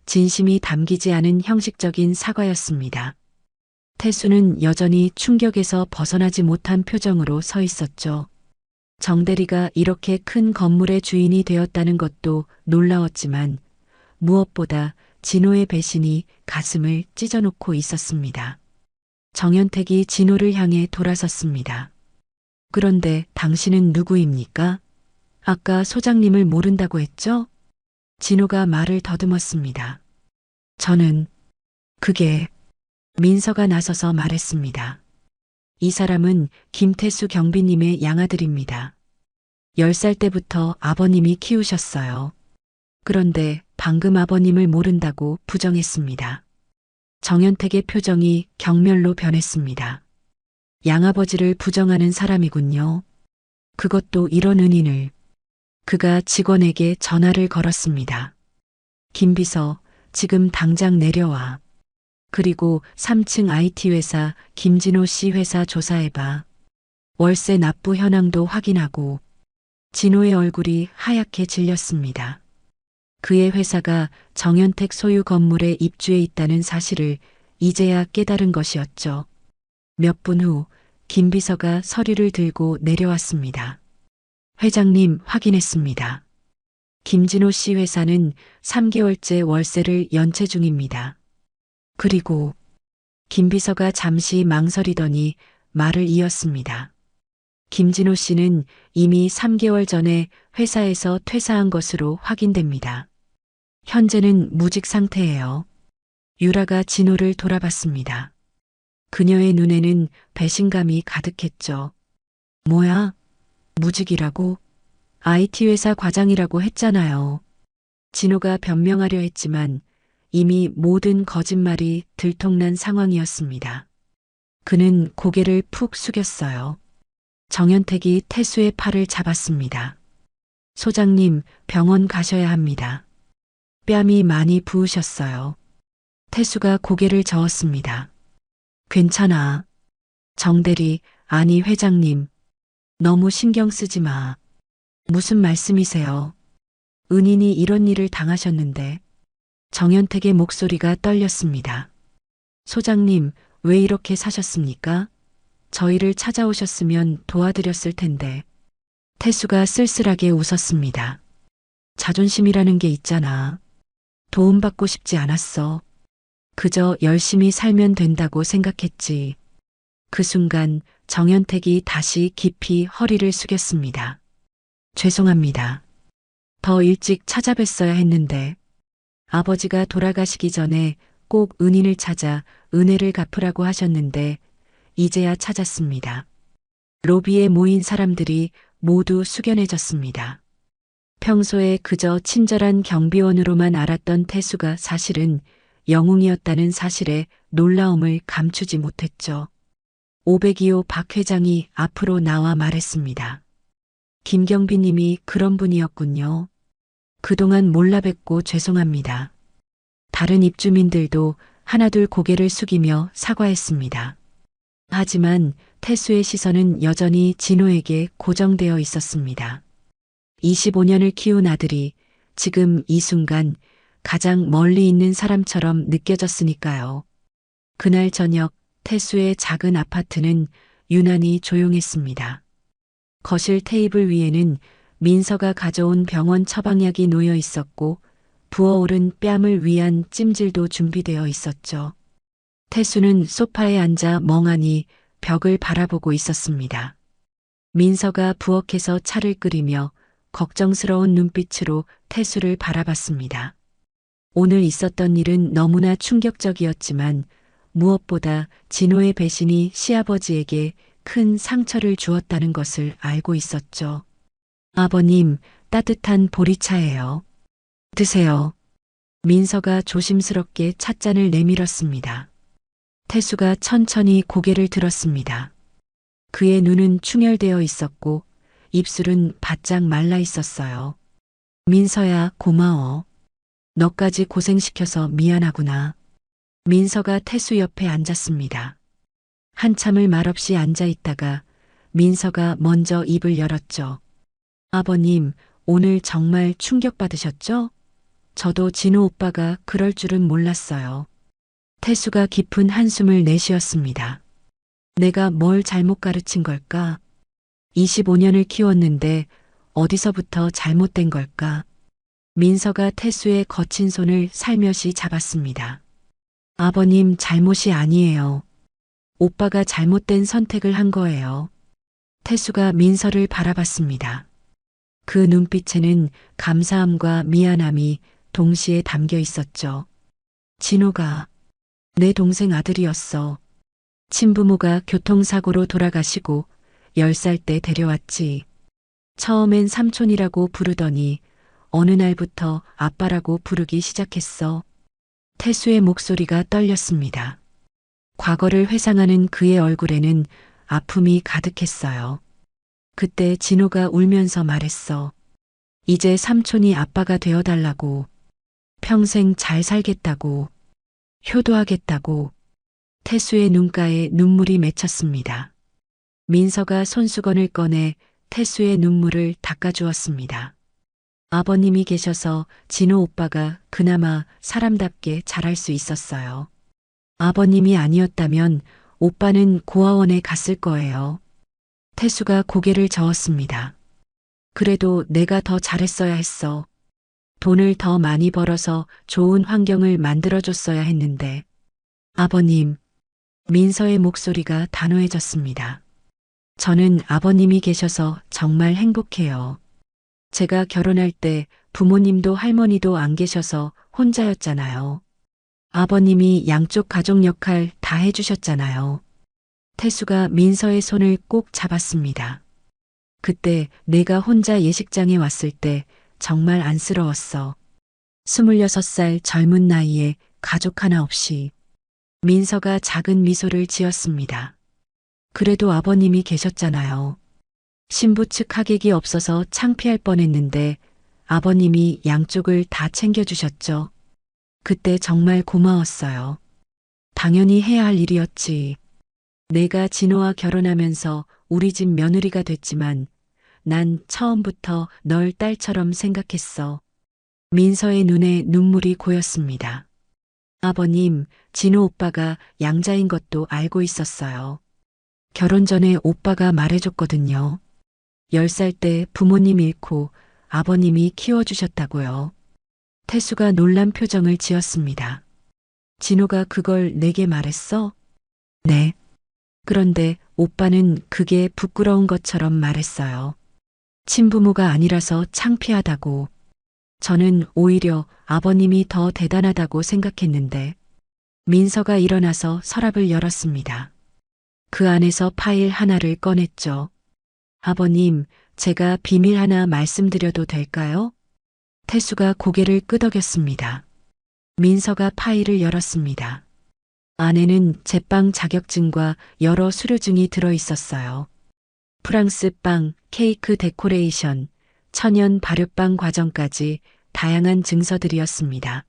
진심이 담기지 않은 형식적인 사과였습니다. 태수는 여전히 충격에서 벗어나지 못한 표정으로 서 있었죠. 정대리가 이렇게 큰 건물의 주인이 되었다는 것도 놀라웠지만 무엇보다 진호의 배신이 가슴을 찢어놓고 있었습니다. 정연택이 진호를 향해 돌아섰습니다. 그런데 당신은 누구입니까? 아까 소장님을 모른다고 했죠? 진호가 말을 더듬었습니다. 저는 그게 민서가 나서서 말했습니다. 이 사람은 김태수 경비님의 양아들입니다. 10살 때부터 아버님이 키우셨어요. 그런데 방금 아버님을 모른다고 부정했습니다. 정연택의 표정이 경멸로 변했습니다. 양아버지를 부정하는 사람이군요. 그것도 이런 은인을. 그가 직원에게 전화를 걸었습니다. 김비서, 지금 당장 내려와. 그리고 3층 IT 회사 김진호 씨 회사 조사해봐. 월세 납부 현황도 확인하고. 진호의 얼굴이 하얗게 질렸습니다. 그의 회사가 정연택 소유 건물에 입주해 있다는 사실을 이제야 깨달은 것이었죠. 몇 분 후 김비서가 서류를 들고 내려왔습니다. 회장님, 확인했습니다. 김진호 씨 회사는 3개월째 월세를 연체 중입니다. 그리고 김비서가 잠시 망설이더니 말을 이었습니다. 김진호 씨는 이미 3개월 전에 회사에서 퇴사한 것으로 확인됩니다. 현재는 무직 상태예요. 유라가 진호를 돌아봤습니다. 그녀의 눈에는 배신감이 가득했죠. 뭐야? 무직이라고? IT 회사 과장이라고 했잖아요. 진호가 변명하려 했지만 이미 모든 거짓말이 들통난 상황이었습니다. 그는 고개를 푹 숙였어요. 정연택이 태수의 팔을 잡았습니다. 소장님, 병원 가셔야 합니다. 뺨이 많이 부으셨어요. 태수가 고개를 저었습니다. 괜찮아. 정대리, 아니 회장님. 너무 신경 쓰지 마. 무슨 말씀이세요? 은인이 이런 일을 당하셨는데. 정연택의 목소리가 떨렸습니다. 소장님, 왜 이렇게 사셨습니까? 저희를 찾아오셨으면 도와드렸을 텐데. 태수가 쓸쓸하게 웃었습니다. 자존심이라는 게 있잖아. 도움받고 싶지 않았어. 그저 열심히 살면 된다고 생각했지. 그 순간 정연택이 다시 깊이 허리를 숙였습니다. 죄송합니다. 더 일찍 찾아뵀어야 했는데 아버지가 돌아가시기 전에 꼭 은인을 찾아 은혜를 갚으라고 하셨는데 이제야 찾았습니다. 로비에 모인 사람들이 모두 숙연해졌습니다. 평소에 그저 친절한 경비원으로만 알았던 태수가 사실은 영웅이었다는 사실에 놀라움을 감추지 못했죠. 502호 박 회장이 앞으로 나와 말했습니다. 김경비 님이 그런 분이었군요. 그동안 몰라 뵙고 죄송합니다. 다른 입주민들도 하나둘 고개를 숙이며 사과했습니다. 하지만 태수의 시선은 여전히 진호에게 고정되어 있었습니다. 25년을 키운 아들이 지금 이 순간 가장 멀리 있는 사람처럼 느껴졌으니까요. 그날 저녁 태수의 작은 아파트는 유난히 조용했습니다. 거실 테이블 위에는 민서가 가져온 병원 처방약이 놓여 있었고 부어오른 뺨을 위한 찜질도 준비되어 있었죠. 태수는 소파에 앉아 멍하니 벽을 바라보고 있었습니다. 민서가 부엌에서 차를 끓이며 걱정스러운 눈빛으로 태수를 바라봤습니다. 오늘 있었던 일은 너무나 충격적이었지만 무엇보다 진호의 배신이 시아버지에게 큰 상처를 주었다는 것을 알고 있었죠. 아버님, 따뜻한 보리차예요. 드세요. 민서가 조심스럽게 찻잔을 내밀었습니다. 태수가 천천히 고개를 들었습니다. 그의 눈은 충혈되어 있었고 입술은 바짝 말라 있었어요. 민서야, 고마워. 너까지 고생시켜서 미안하구나. 민서가 태수 옆에 앉았습니다. 한참을 말없이 앉아 있다가 민서가 먼저 입을 열었죠. 아버님, 오늘 정말 충격받으셨죠? 저도 진호 오빠가 그럴 줄은 몰랐어요. 태수가 깊은 한숨을 내쉬었습니다. 내가 뭘 잘못 가르친 걸까? 25년을 키웠는데 어디서부터 잘못된 걸까? 민서가 태수의 거친 손을 살며시 잡았습니다. 아버님, 잘못이 아니에요. 오빠가 잘못된 선택을 한 거예요. 태수가 민서를 바라봤습니다. 그 눈빛에는 감사함과 미안함이 동시에 담겨 있었죠. 진호가 내 동생 아들이었어. 친부모가 교통사고로 돌아가시고 10살 때 데려왔지. 처음엔 삼촌이라고 부르더니 어느 날부터 아빠라고 부르기 시작했어. 태수의 목소리가 떨렸습니다. 과거를 회상하는 그의 얼굴에는 아픔이 가득했어요. 그때 진호가 울면서 말했어. 이제 삼촌이 아빠가 되어달라고. 평생 잘 살겠다고. 효도하겠다고. 태수의 눈가에 눈물이 맺혔습니다. 민서가 손수건을 꺼내 태수의 눈물을 닦아주었습니다. 아버님이 계셔서 진호 오빠가 그나마 사람답게 자랄 수 있었어요. 아버님이 아니었다면 오빠는 고아원에 갔을 거예요. 태수가 고개를 저었습니다. 그래도 내가 더 잘했어야 했어. 돈을 더 많이 벌어서 좋은 환경을 만들어줬어야 했는데. 아버님, 민서의 목소리가 단호해졌습니다. 저는 아버님이 계셔서 정말 행복해요. 제가 결혼할 때 부모님도 할머니도 안 계셔서 혼자였잖아요. 아버님이 양쪽 가족 역할 다 해주셨잖아요. 태수가 민서의 손을 꼭 잡았습니다. 그때 내가 혼자 예식장에 왔을 때 정말 안쓰러웠어. 26살 젊은 나이에 가족 하나 없이. 민서가 작은 미소를 지었습니다. 그래도 아버님이 계셨잖아요. 신부 측 하객이 없어서 창피할 뻔했는데 아버님이 양쪽을 다 챙겨주셨죠. 그때 정말 고마웠어요. 당연히 해야 할 일이었지. 내가 진호와 결혼하면서 우리 집 며느리가 됐지만 난 처음부터 널 딸처럼 생각했어. 민서의 눈에 눈물이 고였습니다. 아버님, 진호 오빠가 양자인 것도 알고 있었어요. 결혼 전에 오빠가 말해줬거든요. 10살 때 부모님 잃고 아버님이 키워주셨다고요. 태수가 놀란 표정을 지었습니다. 진호가 그걸 내게 말했어? 네. 그런데 오빠는 그게 부끄러운 것처럼 말했어요. 친부모가 아니라서 창피하다고. 저는 오히려 아버님이 더 대단하다고 생각했는데 민서가 일어나서 서랍을 열었습니다. 그 안에서 파일 하나를 꺼냈죠. 아버님, 제가 비밀 하나 말씀드려도 될까요? 태수가 고개를 끄덕였습니다. 민서가 파일을 열었습니다. 안에는 제빵 자격증과 여러 수료증이 들어 있었어요. 프랑스 빵, 케이크 데코레이션, 천연 발효빵 과정까지 다양한 증서들이었습니다.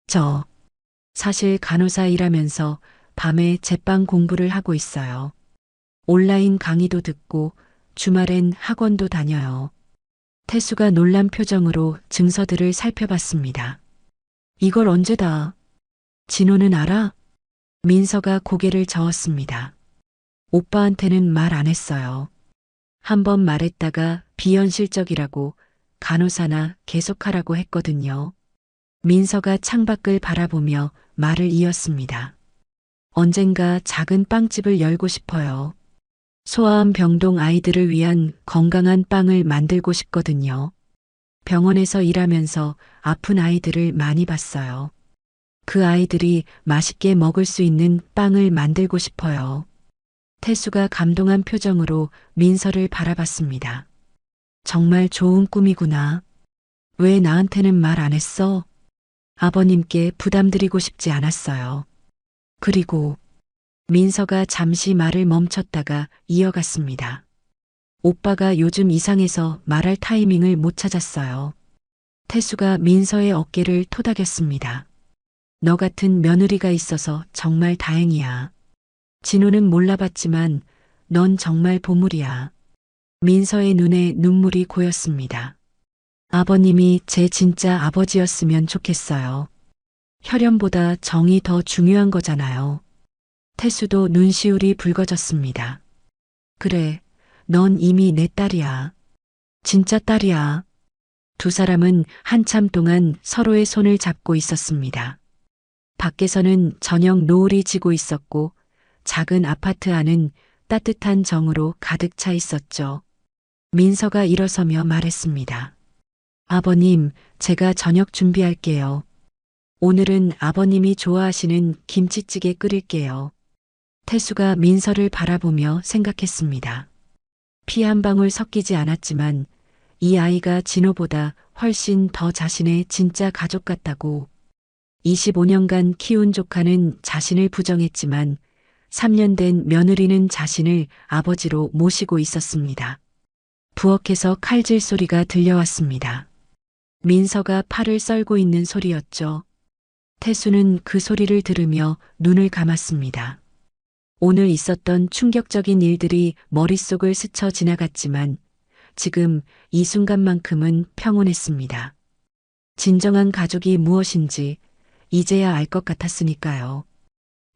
저 사실 간호사 일하면서 밤에 제빵 공부를 하고 있어요. 온라인 강의도 듣고 주말엔 학원도 다녀요. 태수가 놀란 표정으로 증서들을 살펴봤습니다. 이걸 언제 다? 진호는 알아? 민서가 고개를 저었습니다. 오빠한테는 말 안 했어요. 한 번 말했다가 비현실적이라고 간호사나 계속하라고 했거든요. 민서가 창밖을 바라보며 말을 이었습니다. 언젠가 작은 빵집을 열고 싶어요. 소아암 병동 아이들을 위한 건강한 빵을 만들고 싶거든요. 병원에서 일하면서 아픈 아이들을 많이 봤어요. 그 아이들이 맛있게 먹을 수 있는 빵을 만들고 싶어요. 태수가 감동한 표정으로 민서를 바라봤습니다. 정말 좋은 꿈이구나. 왜 나한테는 말 안 했어? 아버님께 부담드리고 싶지 않았어요. 그리고 민서가 잠시 말을 멈췄다가 이어갔습니다. 오빠가 요즘 이상해서 말할 타이밍을 못 찾았어요. 태수가 민서의 어깨를 토닥였습니다. 너 같은 며느리가 있어서 정말 다행이야. 진호는 몰라봤지만 넌 정말 보물이야. 민서의 눈에 눈물이 고였습니다. 아버님이 제 진짜 아버지였으면 좋겠어요. 혈연보다 정이 더 중요한 거잖아요. 태수도 눈시울이 붉어졌습니다. 그래, 넌 이미 내 딸이야. 진짜 딸이야. 두 사람은 한참 동안 서로의 손을 잡고 있었습니다. 밖에서는 저녁 노을이 지고 있었고 작은 아파트 안은 따뜻한 정으로 가득 차 있었죠. 민서가 일어서며 말했습니다. 아버님, 제가 저녁 준비할게요. 오늘은 아버님이 좋아하시는 김치찌개 끓일게요. 태수가 민서를 바라보며 생각했습니다. 피 한 방울 섞이지 않았지만 이 아이가 진호보다 훨씬 더 자신의 진짜 가족 같다고. 25년간 키운 조카는 자신을 부정했지만 3년 된 며느리는 자신을 아버지로 모시고 있었습니다. 부엌에서 칼질 소리가 들려왔습니다. 민서가 팔을 썰고 있는 소리였죠. 태수는 그 소리를 들으며 눈을 감았습니다. 오늘 있었던 충격적인 일들이 머릿속을 스쳐 지나갔지만 지금 이 순간만큼은 평온했습니다. 진정한 가족이 무엇인지 이제야 알 것 같았으니까요.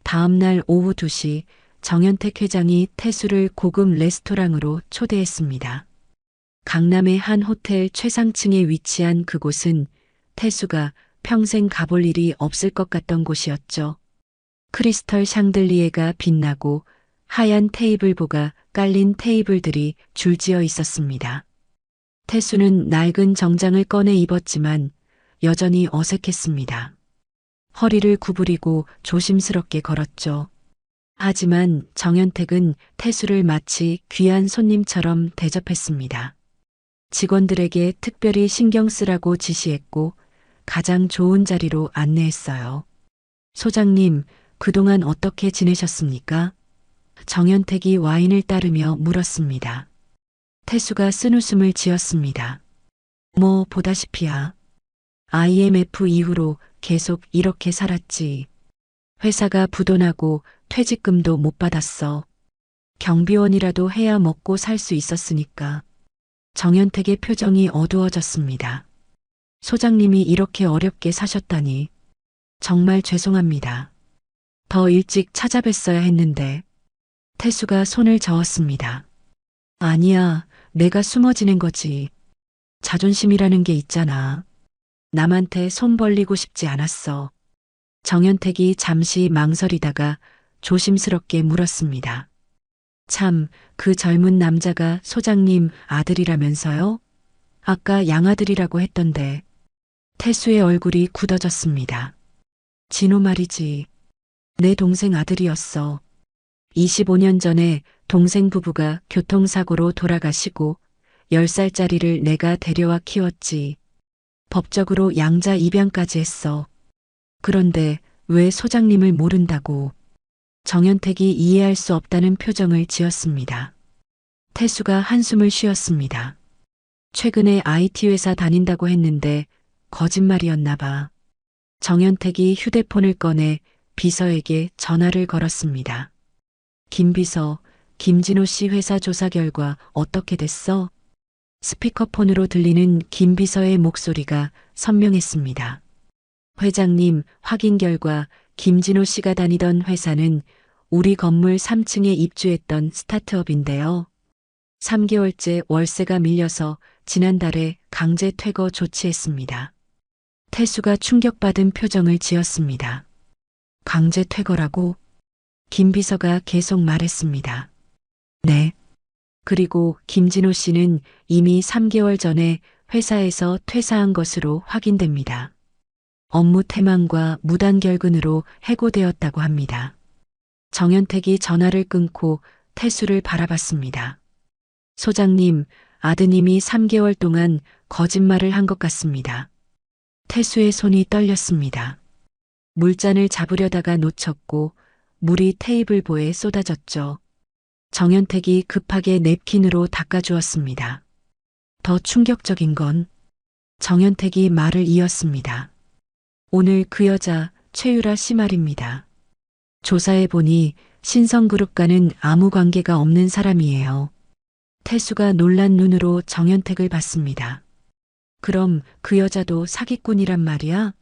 다음 날 오후 2시 정현택 회장이 태수를 고급 레스토랑으로 초대했습니다. 강남의 한 호텔 최상층에 위치한 그곳은 태수가 평생 가볼 일이 없을 것 같던 곳이었죠. 크리스털 샹들리에가 빛나고 하얀 테이블보가 깔린 테이블들이 줄지어 있었습니다. 태수는 낡은 정장을 꺼내 입었지만 여전히 어색했습니다. 허리를 구부리고 조심스럽게 걸었죠. 하지만 정현택은 태수를 마치 귀한 손님처럼 대접했습니다. 직원들에게 특별히 신경 쓰라고 지시했고 가장 좋은 자리로 안내했어요. 소장님, 그동안 어떻게 지내셨습니까? 정현택이 와인을 따르며 물었습니다. 태수가 쓴웃음을 지었습니다. 뭐 보다시피야. IMF 이후로 계속 이렇게 살았지. 회사가 부도나고 퇴직금도 못 받았어. 경비원이라도 해야 먹고 살 수 있었으니까. 정현택의 표정이 어두워졌습니다. 소장님이 이렇게 어렵게 사셨다니. 정말 죄송합니다. 더 일찍 찾아뵀어야 했는데. 태수가 손을 저었습니다. 아니야, 내가 숨어 지낸 거지. 자존심이라는 게 있잖아. 남한테 손 벌리고 싶지 않았어. 정연택이 잠시 망설이다가 조심스럽게 물었습니다. 참, 그 젊은 남자가 소장님 아들이라면서요? 아까 양아들이라고 했던데. 태수의 얼굴이 굳어졌습니다. 진호 말이지. 내 동생 아들이었어. 25년 전에 동생 부부가 교통사고로 돌아가시고 10살짜리를 내가 데려와 키웠지. 법적으로 양자 입양까지 했어. 그런데 왜 소장님을 모른다고. 정연택이 이해할 수 없다는 표정을 지었습니다. 태수가 한숨을 쉬었습니다. 최근에 IT 회사 다닌다고 했는데 거짓말이었나 봐. 정연택이 휴대폰을 꺼내 비서에게 전화를 걸었습니다. 김 비서, 김진호 씨 회사 조사 결과 어떻게 됐어? 스피커폰으로 들리는 김 비서의 목소리가 선명했습니다. 회장님, 확인 결과 김진호 씨가 다니던 회사는 우리 건물 3층에 입주했던 스타트업인데요. 3개월째 월세가 밀려서 지난달에 강제 퇴거 조치했습니다. 태수가 충격받은 표정을 지었습니다. 강제 퇴거라고? 김 비서가 계속 말했습니다. 네. 그리고 김진호 씨는 이미 3개월 전에 회사에서 퇴사한 것으로 확인됩니다. 업무 태만과 무단 결근으로 해고되었다고 합니다. 정연택이 전화를 끊고 태수를 바라봤습니다. 소장님, 아드님이 3개월 동안 거짓말을 한 것 같습니다. 태수의 손이 떨렸습니다. 물잔을 잡으려다가 놓쳤고 물이 테이블보에 쏟아졌죠. 정연택이 급하게 냅킨으로 닦아주었습니다. 더 충격적인 건 정연택이 말을 이었습니다. 오늘 그 여자 최유라 씨 말입니다. 조사해보니 신성그룹과는 아무 관계가 없는 사람이에요. 태수가 놀란 눈으로 정연택을 봤습니다. 그럼 그 여자도 사기꾼이란 말이야?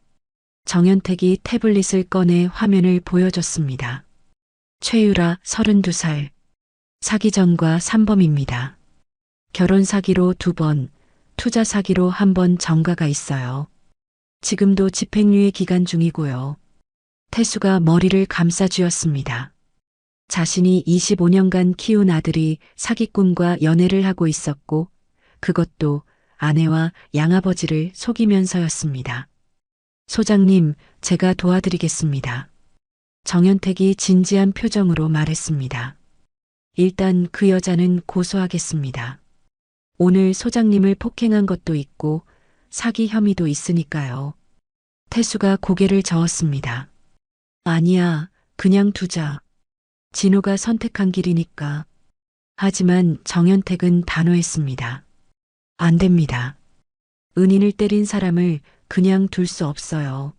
정연택이 태블릿을 꺼내 화면을 보여줬습니다. 최유라 32살. 사기 전과 3범입니다. 결혼 사기로 2번, 투자 사기로 1번 전과가 있어요. 지금도 집행유예 기간 중이고요. 태수가 머리를 감싸쥐었습니다. 자신이 25년간 키운 아들이 사기꾼과 연애를 하고 있었고 그것도 아내와 양아버지를 속이면서였습니다. 소장님, 제가 도와드리겠습니다. 정연택이 진지한 표정으로 말했습니다. 일단 그 여자는 고소하겠습니다. 오늘 소장님을 폭행한 것도 있고 사기 혐의도 있으니까요. 태수가 고개를 저었습니다. 아니야, 그냥 두자. 진호가 선택한 길이니까. 하지만 정연택은 단호했습니다. 안 됩니다. 은인을 때린 사람을 그냥 둘 수 없어요.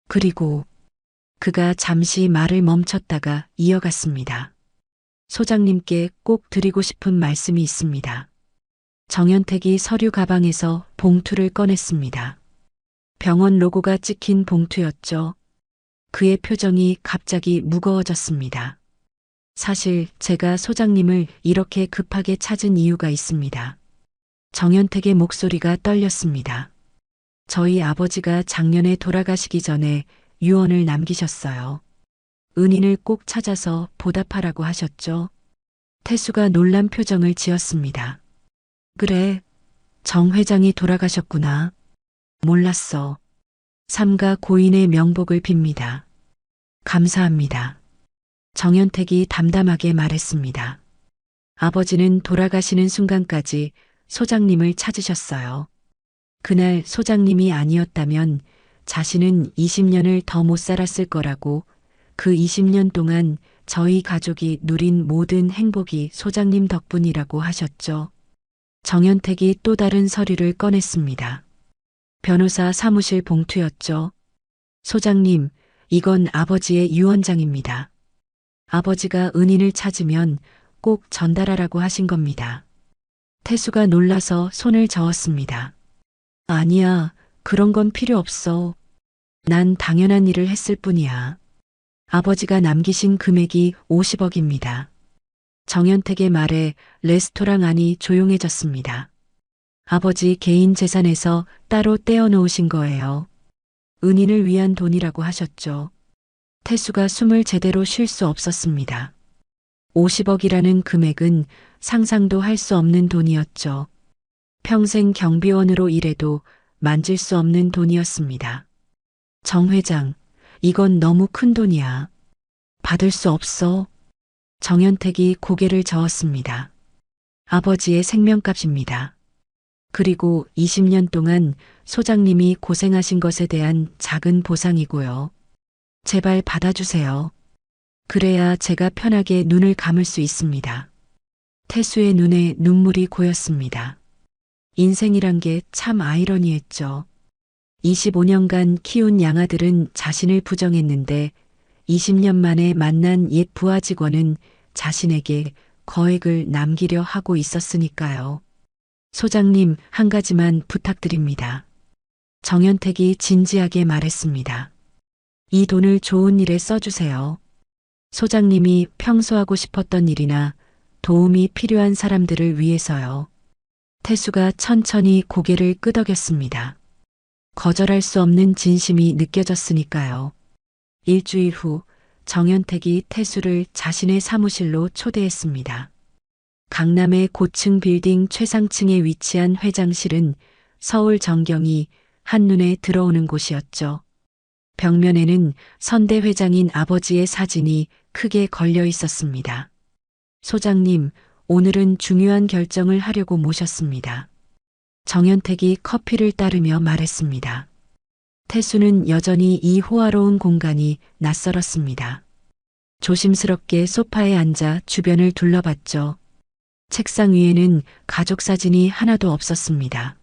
그리고 그가 잠시 말을 멈췄다가 이어갔습니다. 소장님께 꼭 드리고 싶은 말씀이 있습니다. 정연택이 서류 가방에서 봉투를 꺼냈습니다. 병원 로고가 찍힌 봉투였죠. 그의 표정이 갑자기 무거워졌습니다. 사실 제가 소장님을 이렇게 급하게 찾은 이유가 있습니다. 정연택의 목소리가 떨렸습니다. 저희 아버지가 작년에 돌아가시기 전에 유언을 남기셨어요. 은인을 꼭 찾아서 보답하라고 하셨죠. 태수가 놀란 표정을 지었습니다. 그래, 정 회장이 돌아가셨구나. 몰랐어. 삼가 고인의 명복을 빕니다. 감사합니다. 정연택이 담담하게 말했습니다. 아버지는 돌아가시는 순간까지 소장님을 찾으셨어요. 그날 소장님이 아니었다면 자신은 20년을 더 못 살았을 거라고 그 20년 동안 저희 가족이 누린 모든 행복이 소장님 덕분이라고 하셨죠. 정연택이 또 다른 서류를 꺼냈습니다. 변호사 사무실 봉투였죠. 소장님, 이건 아버지의 유언장입니다. 아버지가 은인을 찾으면 꼭 전달하라고 하신 겁니다. 태수가 놀라서 손을 저었습니다. 아니야, 그런 건 필요 없어. 난 당연한 일을 했을 뿐이야. 아버지가 남기신 금액이 50억입니다. 정연택의 말에 레스토랑 안이 조용해졌습니다. 아버지 개인 재산에서 따로 떼어놓으신 거예요. 은인을 위한 돈이라고 하셨죠. 태수가 숨을 제대로 쉴 수 없었습니다. 50억이라는 금액은 상상도 할 수 없는 돈이었죠. 평생 경비원으로 일해도 만질 수 없는 돈이었습니다. 정 회장, 이건 너무 큰 돈이야. 받을 수 없어. 정연택이 고개를 저었습니다. 아버지의 생명값입니다. 그리고 20년 동안 소장님이 고생하신 것에 대한 작은 보상이고요. 제발 받아주세요. 그래야 제가 편하게 눈을 감을 수 있습니다. 태수의 눈에 눈물이 고였습니다. 인생이란 게 참 아이러니했죠. 25년간 키운 양아들은 자신을 부정했는데 20년 만에 만난 옛 부하 직원은 자신에게 거액을 남기려 하고 있었으니까요. 소장님, 한 가지만 부탁드립니다. 정연택이 진지하게 말했습니다. 이 돈을 좋은 일에 써주세요. 소장님이 평소 하고 싶었던 일이나 도움이 필요한 사람들을 위해서요. 태수가 천천히 고개를 끄덕였습니다. 거절할 수 없는 진심이 느껴졌으니까요. 일주일 후 정연택이 태수를 자신의 사무실로 초대했습니다. 강남의 고층 빌딩 최상층에 위치한 회장실은 서울 전경이 한눈에 들어오는 곳이었죠. 벽면에는 선대 회장인 아버지의 사진이 크게 걸려 있었습니다. 소장님, 오늘은 중요한 결정을 하려고 모셨습니다. 정연택이 커피를 따르며 말했습니다. 태수는 여전히 이 호화로운 공간이 낯설었습니다. 조심스럽게 소파에 앉아 주변을 둘러봤죠. 책상 위에는 가족 사진이 하나도 없었습니다.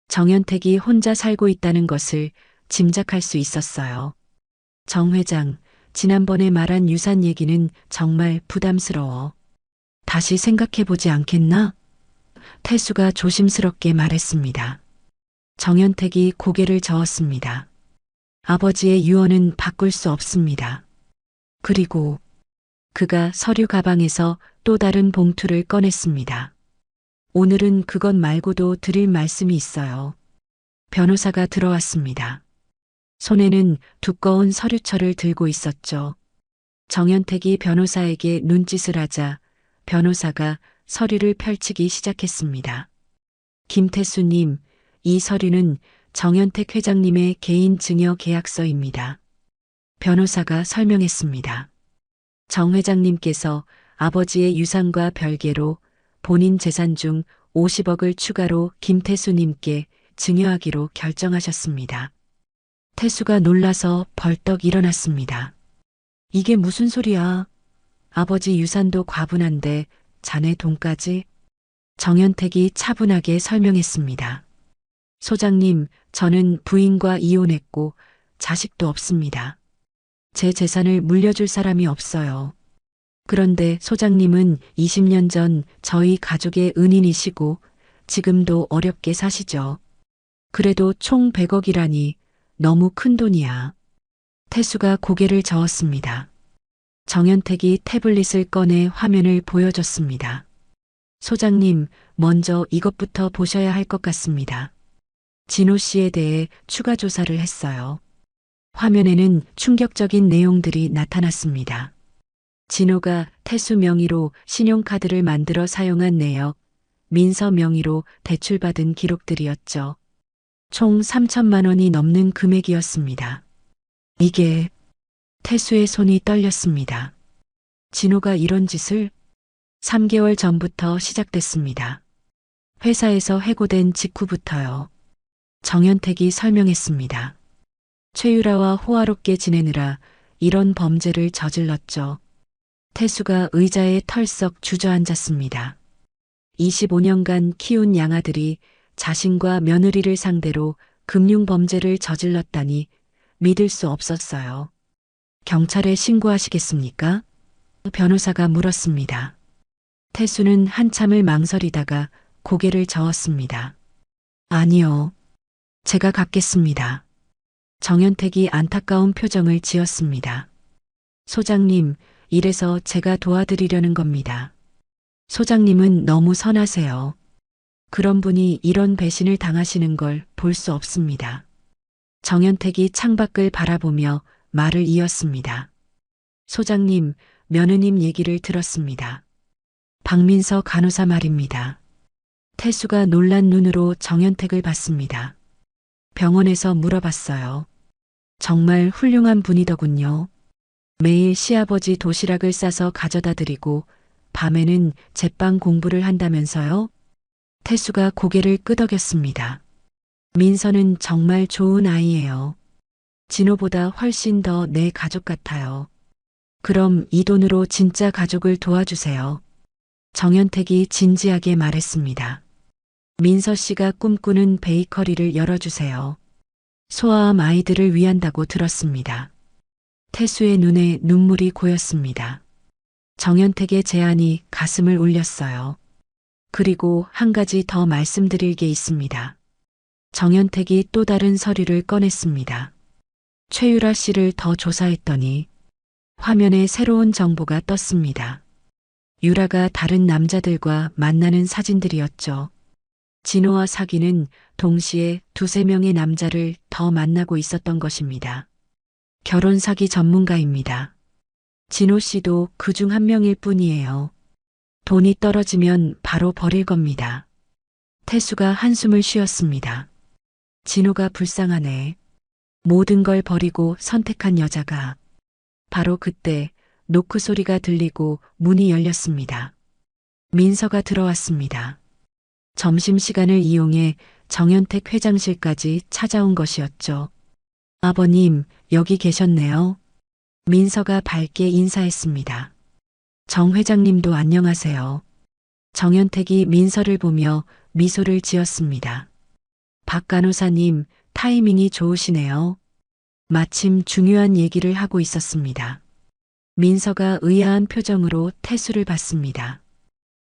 정연택이 혼자 살고 있다는 것을 짐작할 수 있었어요. 정 회장, 지난번에 말한 유산 얘기는 정말 부담스러워. 다시 생각해보지 않겠나? 태수가 조심스럽게 말했습니다. 정연택이 고개를 저었습니다. 아버지의 유언은 바꿀 수 없습니다. 그리고 그가 서류 가방에서 또 다른 봉투를 꺼냈습니다. 오늘은 그것 말고도 드릴 말씀이 있어요. 변호사가 들어왔습니다. 손에는 두꺼운 서류철을 들고 있었죠. 정연택이 변호사에게 눈짓을 하자 변호사가 서류를 펼치기 시작했습니다. 김태수님, 이 서류는 정연택 회장님의 개인 증여 계약서입니다. 변호사가 설명했습니다. 정 회장님께서 아버지의 유산과 별개로 본인 재산 중 50억을 추가로 김태수님께 증여하기로 결정하셨습니다. 태수가 놀라서 벌떡 일어났습니다. 이게 무슨 소리야? 아버지 유산도 과분한데 자네 돈까지? 정연택이 차분하게 설명했습니다. 소장님, 저는 부인과 이혼했고 자식도 없습니다. 제 재산을 물려줄 사람이 없어요. 그런데 소장님은 20년 전 저희 가족의 은인이시고 지금도 어렵게 사시죠. 그래도 총 100억이라니 너무 큰 돈이야. 태수가 고개를 저었습니다. 정연택이 태블릿을 꺼내 화면을 보여줬습니다. 소장님, 먼저 이것부터 보셔야 할 것 같습니다. 진호 씨에 대해 추가 조사를 했어요. 화면에는 충격적인 내용들이 나타났습니다. 진호가 태수 명의로 신용카드를 만들어 사용한 내역, 민서 명의로 대출받은 기록들이었죠. 총 3천만 원이 넘는 금액이었습니다. 이게 태수의 손이 떨렸습니다. 진호가 이런 짓을 3개월 전부터 시작됐습니다. 회사에서 해고된 직후부터요. 정연택이 설명했습니다. 최유라와 호화롭게 지내느라 이런 범죄를 저질렀죠. 태수가 의자에 털썩 주저앉았습니다. 25년간 키운 양아들이 자신과 며느리를 상대로 금융범죄를 저질렀다니 믿을 수 없었어요. 경찰에 신고하시겠습니까? 변호사가 물었습니다. 태수는 한참을 망설이다가 고개를 저었습니다. 아니요. 제가 갚겠습니다. 정연택이 안타까운 표정을 지었습니다. 소장님, 이래서 제가 도와드리려는 겁니다. 소장님은 너무 선하세요. 그런 분이 이런 배신을 당하시는 걸 볼 수 없습니다. 정연택이 창밖을 바라보며 말을 이었습니다. 소장님, 며느님 얘기를 들었습니다. 박민서 간호사 말입니다. 태수가 놀란 눈으로 정연택을 봤습니다. 병원에서 물어봤어요. 정말 훌륭한 분이더군요. 매일 시아버지 도시락을 싸서 가져다 드리고 밤에는 제빵 공부를 한다면서요? 태수가 고개를 끄덕였습니다. 민서는 정말 좋은 아이예요. 진호보다 훨씬 더 내 가족 같아요. 그럼 이 돈으로 진짜 가족을 도와주세요. 정연택이 진지하게 말했습니다. 민서 씨가 꿈꾸는 베이커리를 열어주세요. 소아암 아이들을 위한다고 들었습니다. 태수의 눈에 눈물이 고였습니다. 정연택의 제안이 가슴을 울렸어요. 그리고 한 가지 더 말씀드릴 게 있습니다. 정연택이 또 다른 서류를 꺼냈습니다. 최유라 씨를 더 조사했더니 화면에 새로운 정보가 떴습니다. 유라가 다른 남자들과 만나는 사진들이었죠. 진호와 사귀는 동시에 두세 명의 남자를 더 만나고 있었던 것입니다. 결혼 사기 전문가입니다. 진호 씨도 그 중 한 명일 뿐이에요. 돈이 떨어지면 바로 버릴 겁니다. 태수가 한숨을 쉬었습니다. 진호가 불쌍하네. 모든 걸 버리고 선택한 여자가. 바로 그때 노크 소리가 들리고 문이 열렸습니다. 민서가 들어왔습니다. 점심시간을 이용해 정연택 회장실까지 찾아온 것이었죠. 아버님, 여기 계셨네요. 민서가 밝게 인사했습니다. 정 회장님도 안녕하세요. 정연택이 민서를 보며 미소를 지었습니다. 박 간호사님, 타이밍이 좋으시네요. 마침 중요한 얘기를 하고 있었습니다. 민서가 의아한 표정으로 태수를 봤습니다.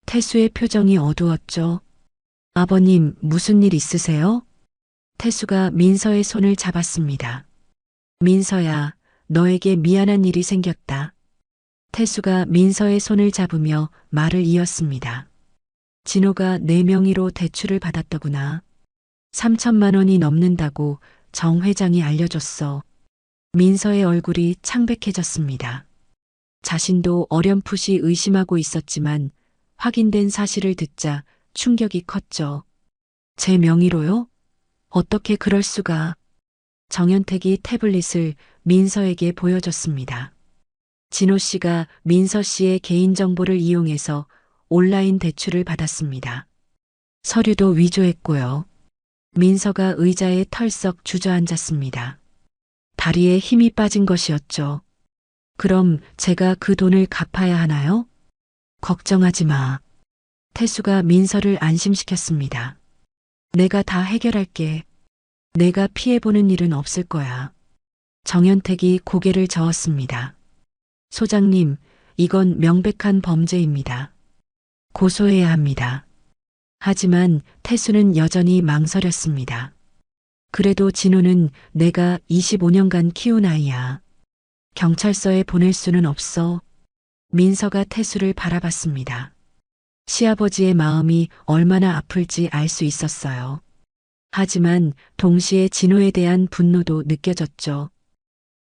태수의 표정이 어두웠죠. 아버님, 무슨 일 있으세요? 태수가 민서의 손을 잡았습니다. 민서야, 너에게 미안한 일이 생겼다. 태수가 민서의 손을 잡으며 말을 이었습니다. 진호가 내 명의로 대출을 받았더구나. 3천만 원이 넘는다고 정 회장이 알려줬어. 민서의 얼굴이 창백해졌습니다. 자신도 어렴풋이 의심하고 있었지만 확인된 사실을 듣자 충격이 컸죠. 제 명의로요? 어떻게 그럴 수가. 정연택이 태블릿을 민서에게 보여줬습니다. 진호 씨가 민서 씨의 개인정보를 이용해서 온라인 대출을 받았습니다. 서류도 위조했고요. 민서가 의자에 털썩 주저앉았습니다. 다리에 힘이 빠진 것이었죠. 그럼 제가 그 돈을 갚아야 하나요? 걱정하지 마. 태수가 민서를 안심시켰습니다. 내가 다 해결할게. 내가 피해보는 일은 없을 거야. 정연택이 고개를 저었습니다. 소장님, 이건 명백한 범죄입니다. 고소해야 합니다. 하지만 태수는 여전히 망설였습니다. 그래도 진호는 내가 25년간 키운 아이야. 경찰서에 보낼 수는 없어. 민서가 태수를 바라봤습니다. 시아버지의 마음이 얼마나 아플지 알 수 있었어요. 하지만 동시에 진호에 대한 분노도 느껴졌죠.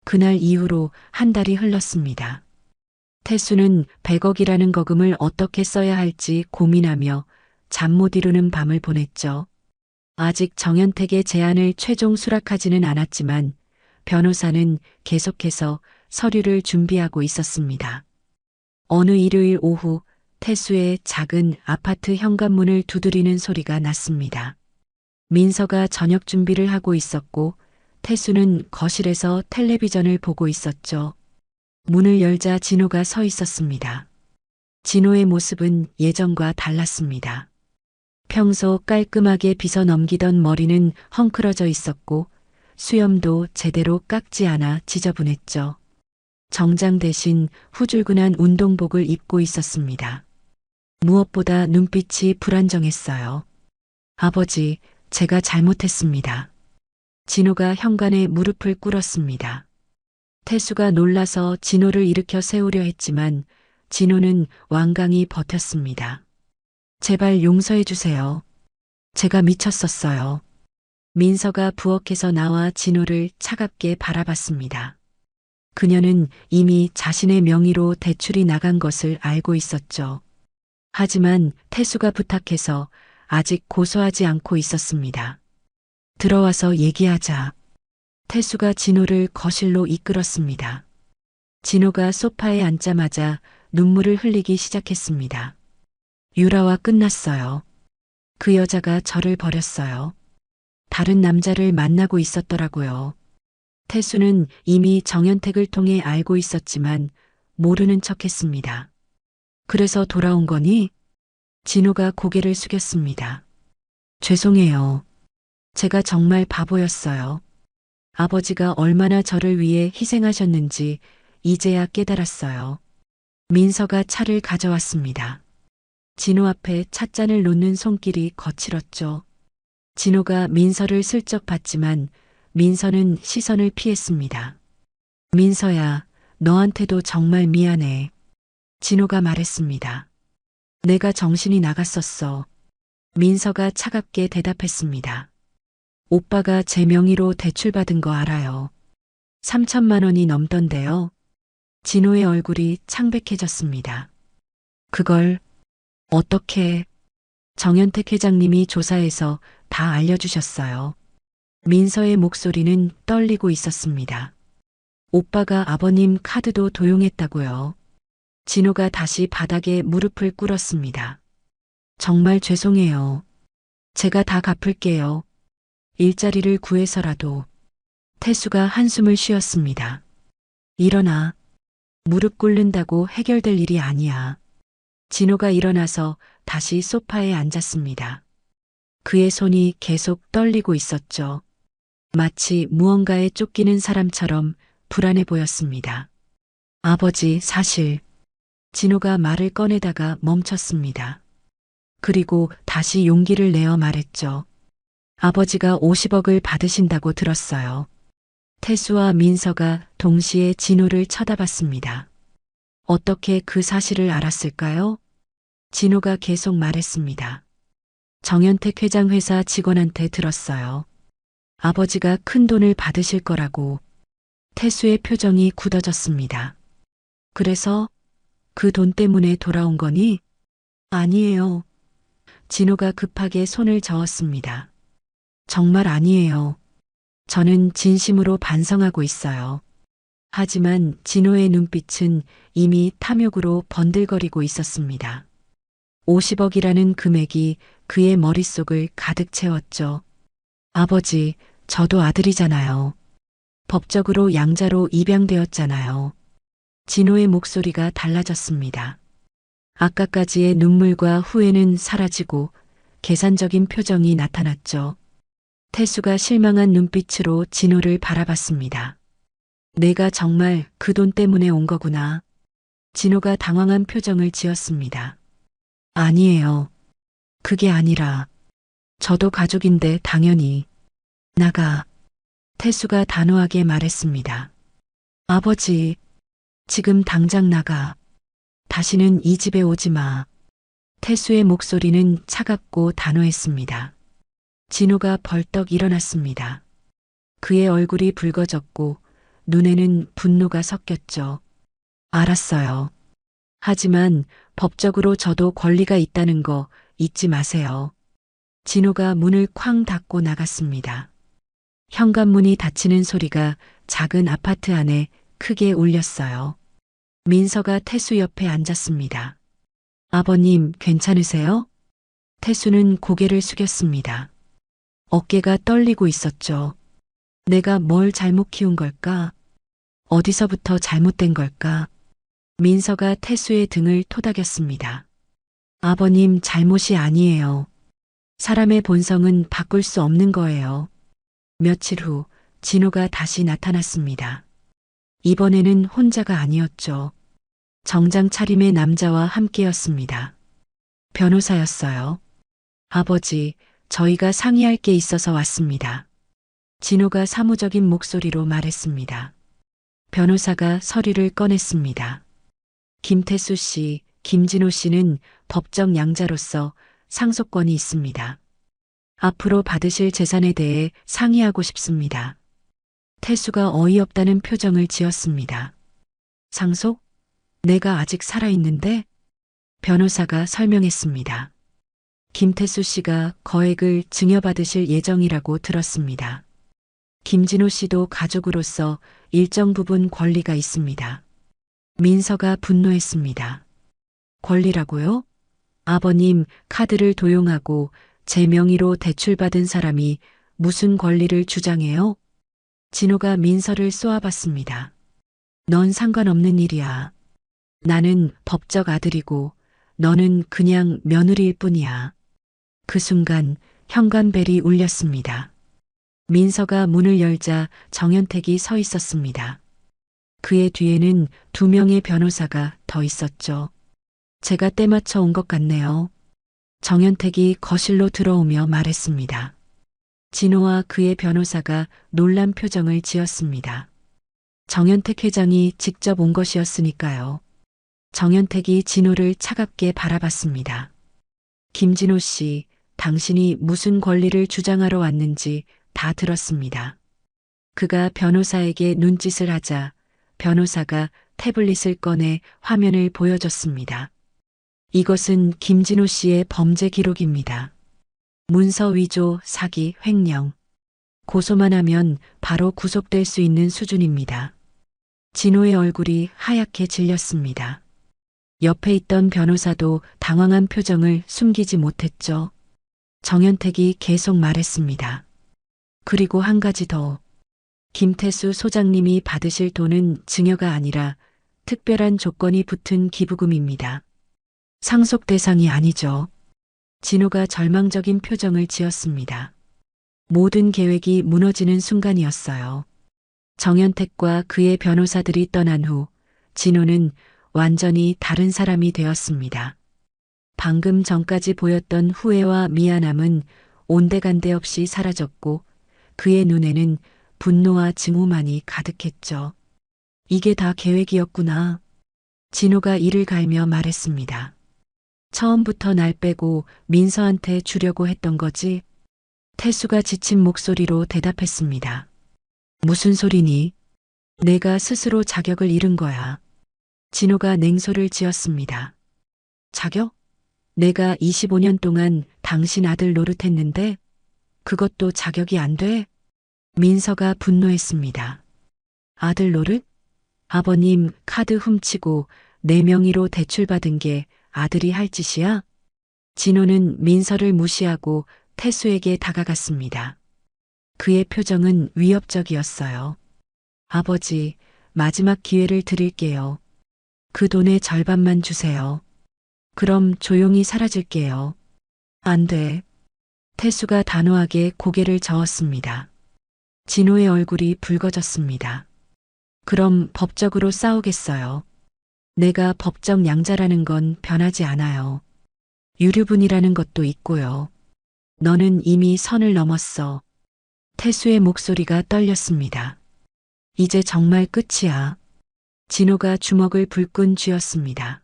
그날 이후로 한 달이 흘렀습니다. 태수는 100억이라는 거금을 어떻게 써야 할지 고민하며 잠 못 이루는 밤을 보냈죠. 아직 정연택의 제안을 최종 수락하지는 않았지만 변호사는 계속해서 서류를 준비하고 있었습니다. 어느 일요일 오후 태수의 작은 아파트 현관문을 두드리는 소리가 났습니다. 민서가 저녁 준비를 하고 있었고 태수는 거실에서 텔레비전을 보고 있었죠. 문을 열자 진호가 서 있었습니다. 진호의 모습은 예전과 달랐습니다. 평소 깔끔하게 빗어 넘기던 머리는 헝클어져 있었고 수염도 제대로 깎지 않아 지저분했죠. 정장 대신 후줄근한 운동복을 입고 있었습니다. 무엇보다 눈빛이 불안정했어요. 아버지, 제가 잘못했습니다. 진호가 현관에 무릎을 꿇었습니다. 태수가 놀라서 진호를 일으켜 세우려 했지만 진호는 완강히 버텼습니다. 제발 용서해 주세요. 제가 미쳤었어요. 민서가 부엌에서 나와 진호를 차갑게 바라봤습니다. 그녀는 이미 자신의 명의로 대출이 나간 것을 알고 있었죠. 하지만 태수가 부탁해서 아직 고소하지 않고 있었습니다. 들어와서 얘기하자. 태수가 진호를 거실로 이끌었습니다. 진호가 소파에 앉자마자 눈물을 흘리기 시작했습니다. 유라와 끝났어요. 그 여자가 저를 버렸어요. 다른 남자를 만나고 있었더라고요. 태수는 이미 정연택을 통해 알고 있었지만 모르는 척했습니다. 그래서 돌아온 거니? 진호가 고개를 숙였습니다. 죄송해요. 제가 정말 바보였어요. 아버지가 얼마나 저를 위해 희생하셨는지 이제야 깨달았어요. 민서가 차를 가져왔습니다. 진호 앞에 찻잔을 놓는 손길이 거칠었죠. 진호가 민서를 슬쩍 봤지만 민서는 시선을 피했습니다. 민서야, 너한테도 정말 미안해. 진호가 말했습니다. 내가 정신이 나갔었어. 민서가 차갑게 대답했습니다. 오빠가 제 명의로 대출받은 거 알아요. 3천만 원이 넘던데요. 진호의 얼굴이 창백해졌습니다. 그걸 어떻게? 정연택 회장님이 조사해서 다 알려주셨어요. 민서의 목소리는 떨리고 있었습니다. 오빠가 아버님 카드도 도용했다고요. 진호가 다시 바닥에 무릎을 꿇었습니다. 정말 죄송해요. 제가 다 갚을게요. 일자리를 구해서라도. 태수가 한숨을 쉬었습니다. 일어나. 무릎 꿇는다고 해결될 일이 아니야. 진호가 일어나서 다시 소파에 앉았습니다. 그의 손이 계속 떨리고 있었죠. 마치 무언가에 쫓기는 사람처럼 불안해 보였습니다. 아버지, 사실. 진호가 말을 꺼내다가 멈췄습니다. 그리고 다시 용기를 내어 말했죠. 아버지가 50억을 받으신다고 들었어요. 태수와 민서가 동시에 진호를 쳐다봤습니다. 어떻게 그 사실을 알았을까요? 진호가 계속 말했습니다. 정연택 회장 회사 직원한테 들었어요. 아버지가 큰 돈을 받으실 거라고. 태수의 표정이 굳어졌습니다. 그래서 그 돈 때문에 돌아온 거니? 아니에요. 진호가 급하게 손을 저었습니다. 정말 아니에요. 저는 진심으로 반성하고 있어요. 하지만 진호의 눈빛은 이미 탐욕으로 번들거리고 있었습니다. 50억이라는 금액이 그의 머릿속을 가득 채웠죠. 아버지, 저도 아들이잖아요. 법적으로 양자로 입양되었잖아요. 진호의 목소리가 달라졌습니다. 아까까지의 눈물과 후회는 사라지고 계산적인 표정이 나타났죠. 태수가 실망한 눈빛으로 진호를 바라봤습니다. 내가 정말 그 돈 때문에 온 거구나. 진호가 당황한 표정을 지었습니다. 아니에요. 그게 아니라 저도 가족인데 당연히. 나가. 태수가 단호하게 말했습니다. 아버지, 지금 당장 나가. 다시는 이 집에 오지 마. 태수의 목소리는 차갑고 단호했습니다. 진호가 벌떡 일어났습니다. 그의 얼굴이 붉어졌고 눈에는 분노가 섞였죠. 알았어요. 하지만 법적으로 저도 권리가 있다는 거 잊지 마세요. 진호가 문을 쾅 닫고 나갔습니다. 현관문이 닫히는 소리가 작은 아파트 안에 크게 울렸어요. 민서가 태수 옆에 앉았습니다. 아버님, 괜찮으세요? 태수는 고개를 숙였습니다. 어깨가 떨리고 있었죠. 내가 뭘 잘못 키운 걸까? 어디서부터 잘못된 걸까? 민서가 태수의 등을 토닥였습니다. 아버님, 잘못이 아니에요. 사람의 본성은 바꿀 수 없는 거예요. 며칠 후 진호가 다시 나타났습니다. 이번에는 혼자가 아니었죠. 정장 차림의 남자와 함께였습니다. 변호사였어요. 아버지, 저희가 상의할 게 있어서 왔습니다. 진호가 사무적인 목소리로 말했습니다. 변호사가 서류를 꺼냈습니다. 김태수 씨, 김진호 씨는 법적 양자로서 상속권이 있습니다. 앞으로 받으실 재산에 대해 상의하고 싶습니다. 태수가 어이없다는 표정을 지었습니다. 상속? 내가 아직 살아있는데? 변호사가 설명했습니다. 김태수 씨가 거액을 증여받으실 예정이라고 들었습니다. 김진호 씨도 가족으로서 일정 부분 권리가 있습니다. 민서가 분노했습니다. 권리라고요? 아버님 카드를 도용하고 제 명의로 대출받은 사람이 무슨 권리를 주장해요? 진호가 민서를 쏘아봤습니다. 넌 상관없는 일이야. 나는 법적 아들이고 너는 그냥 며느리일 뿐이야. 그 순간 현관벨이 울렸습니다. 민서가 문을 열자 정현택이 서 있었습니다. 그의 뒤에는 2명의 변호사가 더 있었죠. 제가 때맞춰 온 것 같네요. 정현택이 거실로 들어오며 말했습니다. 진호와 그의 변호사가 놀란 표정을 지었습니다. 정현택 회장이 직접 온 것이었으니까요. 정현택이 진호를 차갑게 바라봤습니다. 김진호 씨, 당신이 무슨 권리를 주장하러 왔는지 다 들었습니다. 그가 변호사에게 눈짓을 하자 변호사가 태블릿을 꺼내 화면을 보여줬습니다. 이것은 김진호 씨의 범죄 기록입니다. 문서 위조, 사기, 횡령. 고소만 하면 바로 구속될 수 있는 수준입니다. 진호의 얼굴이 하얗게 질렸습니다. 옆에 있던 변호사도 당황한 표정을 숨기지 못했죠. 정현택이 계속 말했습니다. 그리고 한 가지 더. 김태수 소장님이 받으실 돈은 증여가 아니라 특별한 조건이 붙은 기부금입니다. 상속 대상이 아니죠. 진호가 절망적인 표정을 지었습니다. 모든 계획이 무너지는 순간이었어요. 정현택과 그의 변호사들이 떠난 후 진호는 완전히 다른 사람이 되었습니다. 방금 전까지 보였던 후회와 미안함은 온데간데 없이 사라졌고 그의 눈에는 분노와 증오만이 가득했죠. 이게 다 계획이었구나. 진호가 이를 갈며 말했습니다. 처음부터 날 빼고 민서한테 주려고 했던 거지? 태수가 지친 목소리로 대답했습니다. 무슨 소리니? 내가 스스로 자격을 잃은 거야. 진호가 냉소를 지었습니다. 자격? 내가 25년 동안 당신 아들 노릇했는데 그것도 자격이 안 돼? 민서가 분노했습니다. 아들 노릇? 아버님 카드 훔치고 내 명의로 대출받은 게 아들이 할 짓이야? 진호는 민서를 무시하고 태수에게 다가갔습니다. 그의 표정은 위협적이었어요. 아버지, 마지막 기회를 드릴게요. 그 돈의 절반만 주세요. 그럼 조용히 사라질게요. 안 돼. 태수가 단호하게 고개를 저었습니다. 진호의 얼굴이 붉어졌습니다. 그럼 법적으로 싸우겠어요. 내가 법적 양자라는 건 변하지 않아요. 유류분이라는 것도 있고요. 너는 이미 선을 넘었어. 태수의 목소리가 떨렸습니다. 이제 정말 끝이야. 진호가 주먹을 불끈 쥐었습니다.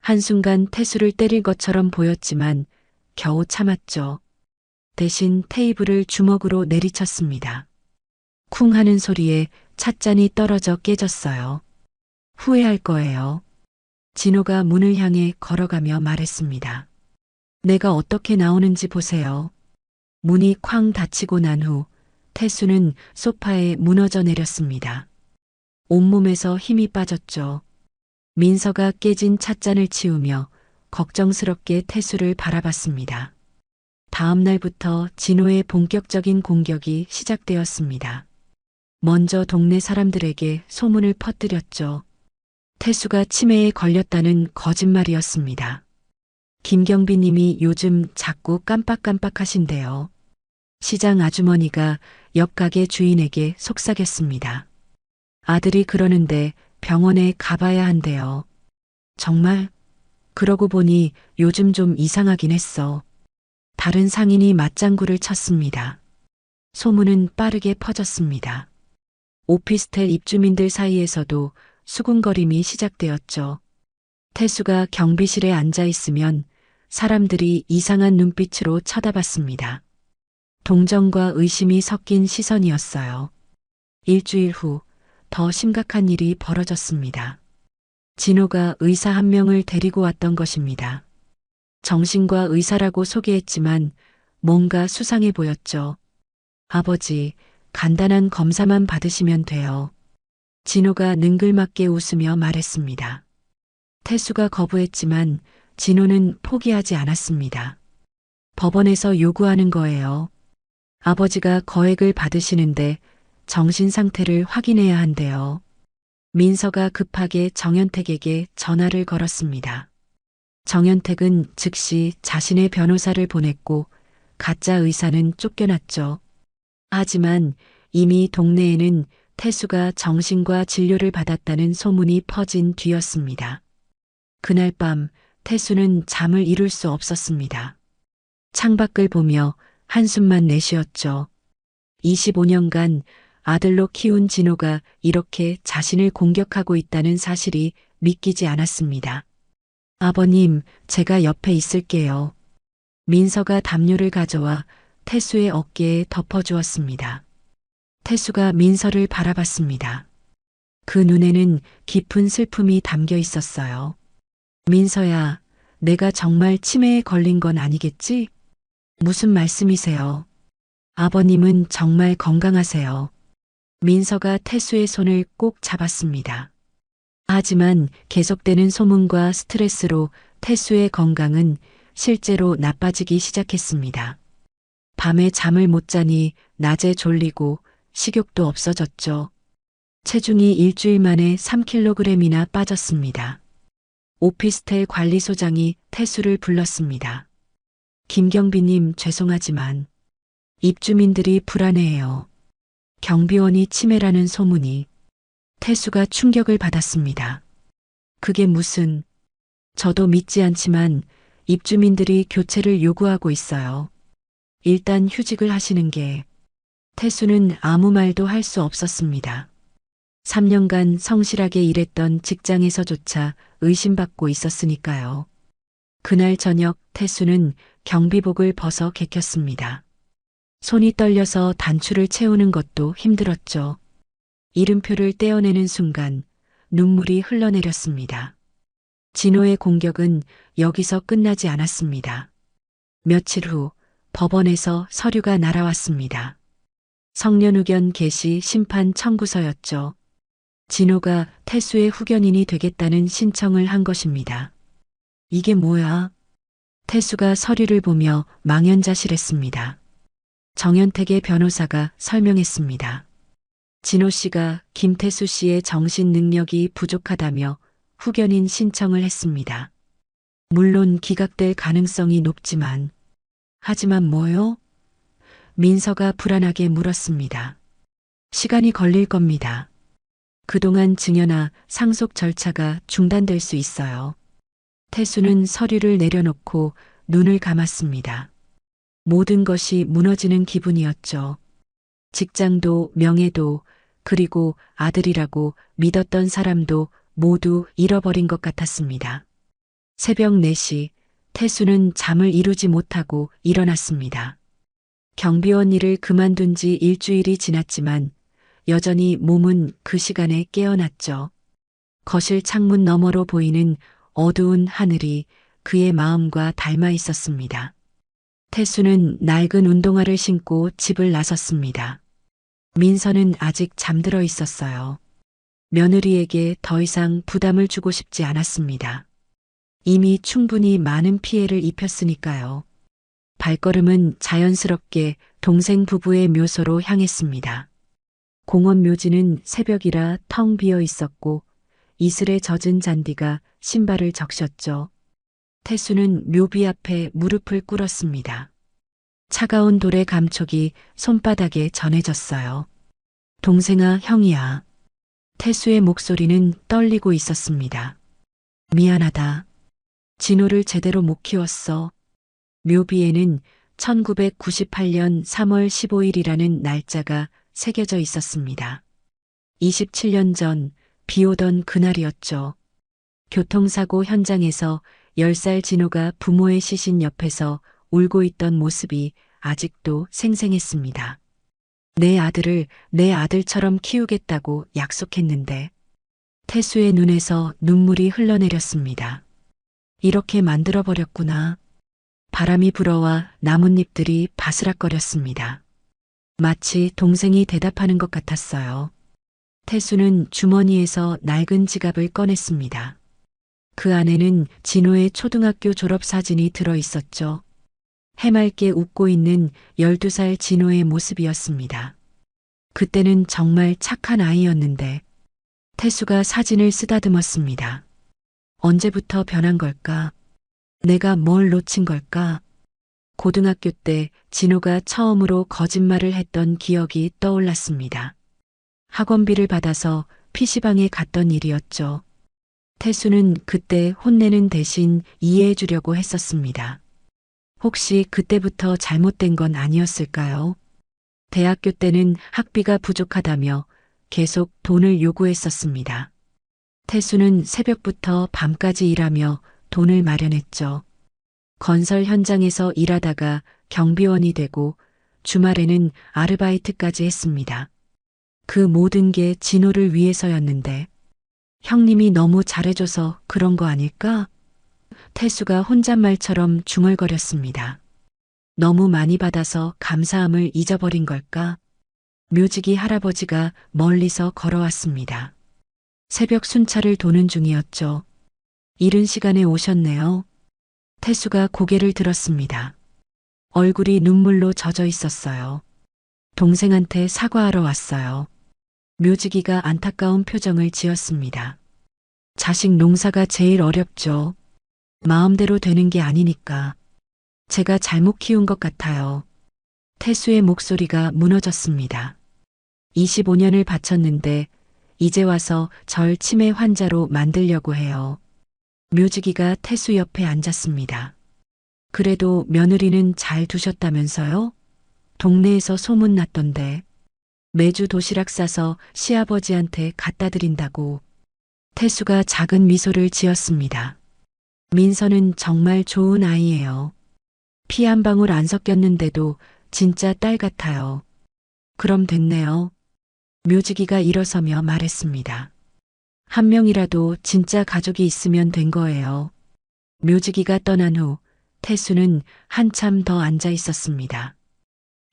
한순간 태수를 때릴 것처럼 보였지만 겨우 참았죠. 대신 테이블을 주먹으로 내리쳤습니다. 쿵 하는 소리에 찻잔이 떨어져 깨졌어요. 후회할 거예요. 진호가 문을 향해 걸어가며 말했습니다. 내가 어떻게 나오는지 보세요. 문이 쾅 닫히고 난 후 태수는 소파에 무너져 내렸습니다. 온몸에서 힘이 빠졌죠. 민서가 깨진 찻잔을 치우며 걱정스럽게 태수를 바라봤습니다. 다음 날부터 진호의 본격적인 공격이 시작되었습니다. 먼저 동네 사람들에게 소문을 퍼뜨렸죠. 태수가 치매에 걸렸다는 거짓말이었습니다. 김경비 님이 요즘 자꾸 깜빡깜빡하신대요. 시장 아주머니가 옆 가게 주인에게 속삭였습니다. 아들이 그러는데 병원에 가봐야 한대요. 정말? 그러고 보니 요즘 좀 이상하긴 했어. 다른 상인이 맞장구를 쳤습니다. 소문은 빠르게 퍼졌습니다. 오피스텔 입주민들 사이에서도 수군거림이 시작되었죠. 태수가 경비실에 앉아 있으면 사람들이 이상한 눈빛으로 쳐다봤습니다. 동정과 의심이 섞인 시선이었어요. 일주일 후 더 심각한 일이 벌어졌습니다. 진호가 의사 한 명을 데리고 왔던 것입니다. 정신과 의사라고 소개했지만 뭔가 수상해 보였죠. 아버지, 간단한 검사만 받으시면 돼요. 진호가 능글맞게 웃으며 말했습니다. 태수가 거부했지만 진호는 포기하지 않았습니다. 법원에서 요구하는 거예요. 아버지가 거액을 받으시는데 정신 상태를 확인해야 한대요. 민서가 급하게 정연택에게 전화를 걸었습니다. 정연택은 즉시 자신의 변호사를 보냈고 가짜 의사는 쫓겨났죠. 하지만 이미 동네에는 태수가 정신과 진료를 받았다는 소문이 퍼진 뒤였습니다. 그날 밤 태수는 잠을 이룰 수 없었습니다. 창밖을 보며 한숨만 내쉬었죠. 25년간 아들로 키운 진호가 이렇게 자신을 공격하고 있다는 사실이 믿기지 않았습니다. 아버님, 제가 옆에 있을게요. 민서가 담요를 가져와 태수의 어깨에 덮어주었습니다. 태수가 민서를 바라봤습니다. 그 눈에는 깊은 슬픔이 담겨 있었어요. 민서야, 내가 정말 치매에 걸린 건 아니겠지? 무슨 말씀이세요? 아버님은 정말 건강하세요. 민서가 태수의 손을 꼭 잡았습니다. 하지만 계속되는 소문과 스트레스로 태수의 건강은 실제로 나빠지기 시작했습니다. 밤에 잠을 못 자니 낮에 졸리고 식욕도 없어졌죠. 체중이 일주일 만에 3kg이나 빠졌습니다. 오피스텔 관리소장이 태수를 불렀습니다. 김경비님, 죄송하지만 입주민들이 불안해해요. 경비원이 치매라는 소문이. 태수가 충격을 받았습니다. 그게 무슨... 저도 믿지 않지만 입주민들이 교체를 요구하고 있어요. 일단 휴직을 하시는 게... 태수는 아무 말도 할 수 없었습니다. 3년간 성실하게 일했던 직장에서조차 의심받고 있었으니까요. 그날 저녁 태수는 경비복을 벗어 개켰습니다. 손이 떨려서 단추를 채우는 것도 힘들었죠. 이름표를 떼어내는 순간 눈물이 흘러내렸습니다. 진호의 공격은 여기서 끝나지 않았습니다. 며칠 후 법원에서 서류가 날아왔습니다. 성년후견 개시 심판 청구서였죠. 진호가 태수의 후견인이 되겠다는 신청을 한 것입니다. 이게 뭐야? 태수가 서류를 보며 망연자실했습니다. 정연택의 변호사가 설명했습니다. 진호 씨가 김태수 씨의 정신 능력이 부족하다며 후견인 신청을 했습니다. 물론 기각될 가능성이 높지만, 하지만 뭐요? 민서가 불안하게 물었습니다. 시간이 걸릴 겁니다. 그동안 증여나 상속 절차가 중단될 수 있어요. 태수는 서류를 내려놓고 눈을 감았습니다. 모든 것이 무너지는 기분이었죠. 직장도 명예도 그리고 아들이라고 믿었던 사람도 모두 잃어버린 것 같았습니다. 새벽 4시 태수는 잠을 이루지 못하고 일어났습니다. 경비원 일을 그만둔 지 일주일이 지났지만 여전히 몸은 그 시간에 깨어났죠. 거실 창문 너머로 보이는 어두운 하늘이 그의 마음과 닮아 있었습니다. 태수는 낡은 운동화를 신고 집을 나섰습니다. 민서는 아직 잠들어 있었어요. 며느리에게 더 이상 부담을 주고 싶지 않았습니다. 이미 충분히 많은 피해를 입혔으니까요. 발걸음은 자연스럽게 동생 부부의 묘소로 향했습니다. 공원 묘지는 새벽이라 텅 비어 있었고 이슬에 젖은 잔디가 신발을 적셨죠. 태수는 묘비 앞에 무릎을 꿇었습니다. 차가운 돌의 감촉이 손바닥에 전해졌어요. 동생아, 형이야. 태수의 목소리는 떨리고 있었습니다. 미안하다. 진호를 제대로 못 키웠어. 묘비에는 1998년 3월 15일이라는 날짜가 새겨져 있었습니다. 27년 전 비 오던 그날이었죠. 교통사고 현장에서 10살 진호가 부모의 시신 옆에서 울고 있던 모습이 아직도 생생했습니다. 내 아들을 내 아들처럼 키우겠다고 약속했는데 태수의 눈에서 눈물이 흘러내렸습니다. 이렇게 만들어버렸구나. 바람이 불어와 나뭇잎들이 바스락거렸습니다. 마치 동생이 대답하는 것 같았어요. 태수는 주머니에서 낡은 지갑을 꺼냈습니다. 그 안에는 진호의 초등학교 졸업 사진이 들어 있었죠. 해맑게 웃고 있는 12살 진호의 모습이었습니다. 그때는 정말 착한 아이였는데 태수가 사진을 쓰다듬었습니다. 언제부터 변한 걸까? 내가 뭘 놓친 걸까? 고등학교 때 진호가 처음으로 거짓말을 했던 기억이 떠올랐습니다. 학원비를 받아서 PC방에 갔던 일이었죠. 태수는 그때 혼내는 대신 이해해 주려고 했었습니다. 혹시 그때부터 잘못된 건 아니었을까요? 대학교 때는 학비가 부족하다며 계속 돈을 요구했었습니다. 태수는 새벽부터 밤까지 일하며 돈을 마련했죠. 건설 현장에서 일하다가 경비원이 되고 주말에는 아르바이트까지 했습니다. 그 모든 게 진호를 위해서였는데 형님이 너무 잘해줘서 그런 거 아닐까? 태수가 혼잣말처럼 중얼거렸습니다. 너무 많이 받아서 감사함을 잊어버린 걸까? 묘지기 할아버지가 멀리서 걸어왔습니다. 새벽 순찰을 도는 중이었죠. 이른 시간에 오셨네요. 태수가 고개를 들었습니다. 얼굴이 눈물로 젖어 있었어요. 동생한테 사과하러 왔어요. 묘지기가 안타까운 표정을 지었습니다. 자식 농사가 제일 어렵죠. 마음대로 되는 게 아니니까. 제가 잘못 키운 것 같아요. 태수의 목소리가 무너졌습니다. 25년을 바쳤는데 이제 와서 절 치매 환자로 만들려고 해요. 묘지기가 태수 옆에 앉았습니다. 그래도 며느리는 잘 두셨다면서요? 동네에서 소문났던데. 매주 도시락 싸서 시아버지한테 갖다 드린다고. 태수가 작은 미소를 지었습니다. 민서는 정말 좋은 아이예요. 피 한 방울 안 섞였는데도 진짜 딸 같아요. 그럼 됐네요. 묘지기가 일어서며 말했습니다. 한 명이라도 진짜 가족이 있으면 된 거예요. 묘지기가 떠난 후 태수는 한참 더 앉아 있었습니다.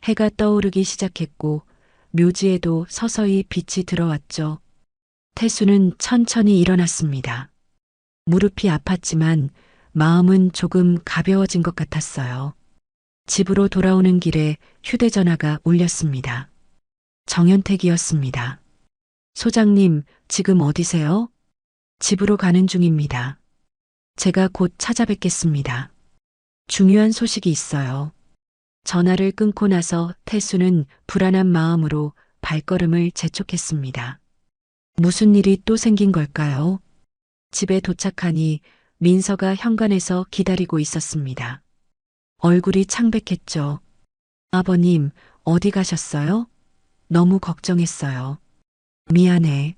해가 떠오르기 시작했고 묘지에도 서서히 빛이 들어왔죠. 태수는 천천히 일어났습니다. 무릎이 아팠지만 마음은 조금 가벼워진 것 같았어요. 집으로 돌아오는 길에 휴대전화가 울렸습니다. 정연택이었습니다. 소장님, 지금 어디세요? 집으로 가는 중입니다. 제가 곧 찾아뵙겠습니다. 중요한 소식이 있어요. 전화를 끊고 나서 태수는 불안한 마음으로 발걸음을 재촉했습니다. 무슨 일이 또 생긴 걸까요? 집에 도착하니 민서가 현관에서 기다리고 있었습니다. 얼굴이 창백했죠. 아버님, 어디 가셨어요? 너무 걱정했어요. 미안해.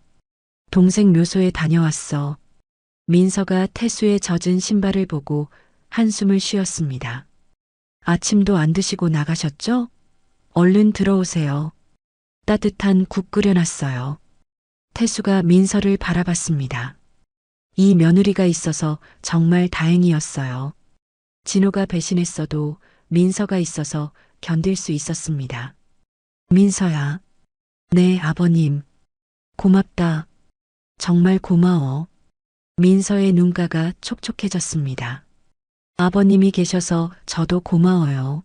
동생 묘소에 다녀왔어. 민서가 태수의 젖은 신발을 보고 한숨을 쉬었습니다. 아침도 안 드시고 나가셨죠? 얼른 들어오세요. 따뜻한 국 끓여놨어요. 태수가 민서를 바라봤습니다. 이 며느리가 있어서 정말 다행이었어요. 진호가 배신했어도 민서가 있어서 견딜 수 있었습니다. 민서야. 네, 아버님. 고맙다. 정말 고마워. 민서의 눈가가 촉촉해졌습니다. 아버님이 계셔서 저도 고마워요.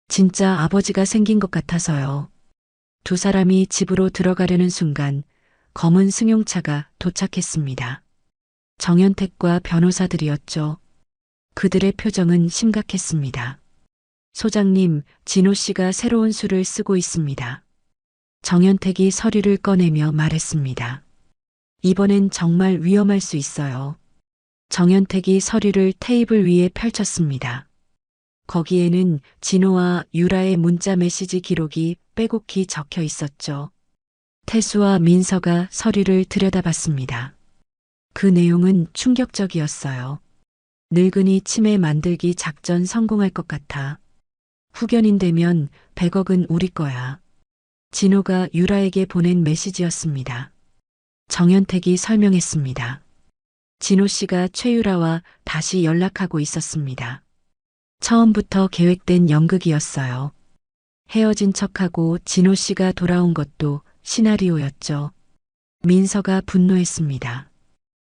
진짜 아버지가 생긴 것 같아서요. 두 사람이 집으로 들어가려는 순간 검은 승용차가 도착했습니다. 정연택과 변호사들이었죠. 그들의 표정은 심각했습니다. 소장님, 진호 씨가 새로운 수를 쓰고 있습니다. 정연택이 서류를 꺼내며 말했습니다. 이번엔 정말 위험할 수 있어요. 정연택이 서류를 테이블 위에 펼쳤습니다. 거기에는 진호와 유라의 문자 메시지 기록이 빼곡히 적혀 있었죠. 태수와 민서가 서류를 들여다봤습니다. 그 내용은 충격적이었어요. 늙은이 치매 만들기 작전 성공할 것 같아. 후견인 되면 100억은 우리 거야. 진호가 유라에게 보낸 메시지였습니다. 정연택이 설명했습니다. 진호 씨가 최유라와 다시 연락하고 있었습니다. 처음부터 계획된 연극이었어요. 헤어진 척하고 진호 씨가 돌아온 것도 시나리오였죠. 민서가 분노했습니다.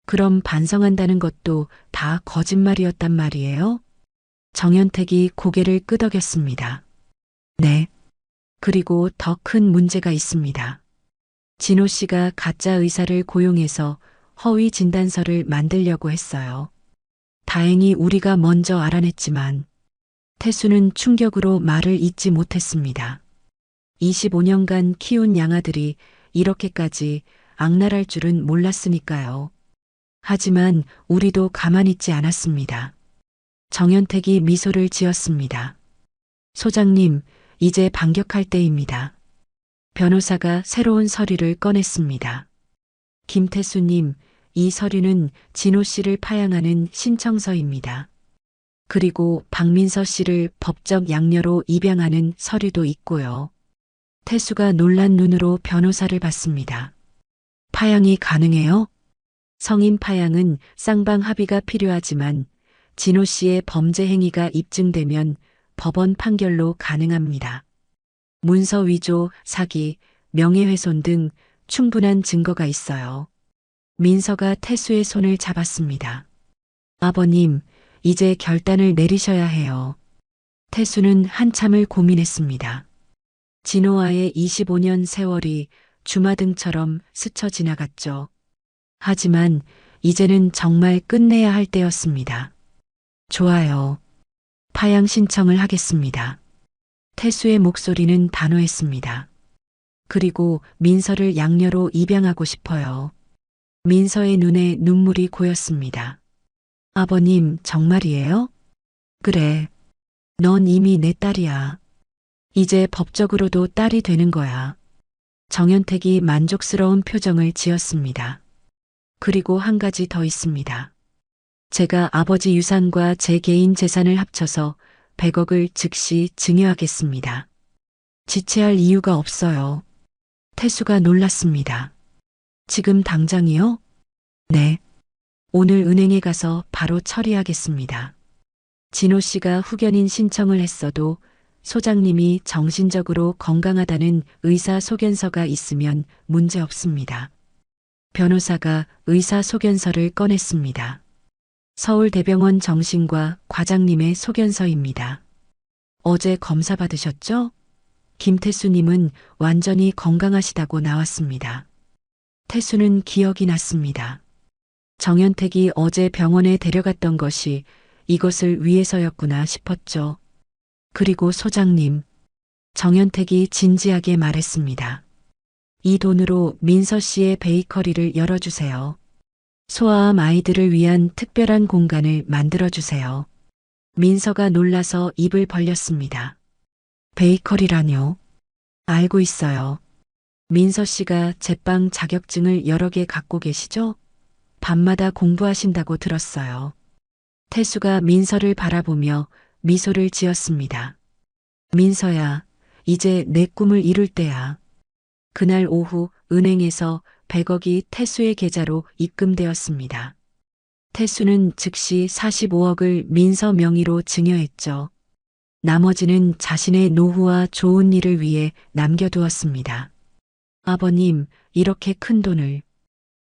그럼 반성한다는 것도 다 거짓말이었단 말이에요? 정연택이 고개를 끄덕였습니다. 네. 그리고 더 큰 문제가 있습니다. 진호 씨가 가짜 의사를 고용해서 허위 진단서를 만들려고 했어요. 다행히 우리가 먼저 알아냈지만 태수는 충격으로 말을 잇지 못했습니다. 25년간 키운 양아들이 이렇게까지 악랄할 줄은 몰랐으니까요. 하지만 우리도 가만히 있지 않았습니다. 정연택이 미소를 지었습니다. 소장님, 이제 반격할 때입니다. 변호사가 새로운 서류를 꺼냈습니다. 김태수님, 이 서류는 진호 씨를 파양하는 신청서입니다. 그리고 박민서 씨를 법적 양녀로 입양하는 서류도 있고요. 태수가 놀란 눈으로 변호사를 봤습니다. 파양이 가능해요? 성인 파양은 쌍방 합의가 필요하지만 진호 씨의 범죄 행위가 입증되면 법원 판결로 가능합니다. 문서 위조, 사기, 명예훼손 등 충분한 증거가 있어요. 민서가 태수의 손을 잡았습니다. 아버님, 이제 결단을 내리셔야 해요. 태수는 한참을 고민했습니다. 진호와의 25년 세월이 주마등처럼 스쳐 지나갔죠. 하지만 이제는 정말 끝내야 할 때였습니다. 좋아요. 파양 신청을 하겠습니다. 태수의 목소리는 단호했습니다. 그리고 민서를 양녀로 입양하고 싶어요. 민서의 눈에 눈물이 고였습니다. 아버님, 정말이에요? 그래. 넌 이미 내 딸이야. 이제 법적으로도 딸이 되는 거야. 정연택이 만족스러운 표정을 지었습니다. 그리고 한 가지 더 있습니다. 제가 아버지 유산과 제 개인 재산을 합쳐서 100억을 즉시 증여하겠습니다. 지체할 이유가 없어요. 태수가 놀랐습니다. 지금 당장이요? 네. 오늘 은행에 가서 바로 처리하겠습니다. 진호 씨가 후견인 신청을 했어도 소장님이 정신적으로 건강하다는 의사 소견서가 있으면 문제 없습니다. 변호사가 의사 소견서를 꺼냈습니다. 서울대병원 정신과 과장님의 소견서입니다. 어제 검사 받으셨죠? 김태수님은 완전히 건강하시다고 나왔습니다. 태수는 기억이 났습니다. 정연택이 어제 병원에 데려갔던 것이 이것을 위해서였구나 싶었죠. 그리고 소장님, 정연택이 진지하게 말했습니다. 이 돈으로 민서 씨의 베이커리를 열어주세요. 소아암 아이들을 위한 특별한 공간을 만들어주세요. 민서가 놀라서 입을 벌렸습니다. 베이커리라뇨? 알고 있어요. 민서 씨가 제빵 자격증을 여러 개 갖고 계시죠? 밤마다 공부하신다고 들었어요. 태수가 민서를 바라보며 미소를 지었습니다. 민서야, 이제 내 꿈을 이룰 때야. 그날 오후 은행에서 100억이 태수의 계좌로 입금되었습니다. 태수는 즉시 45억을 민서 명의로 증여했죠. 나머지는 자신의 노후와 좋은 일을 위해 남겨두었습니다. 아버님, 이렇게 큰 돈을.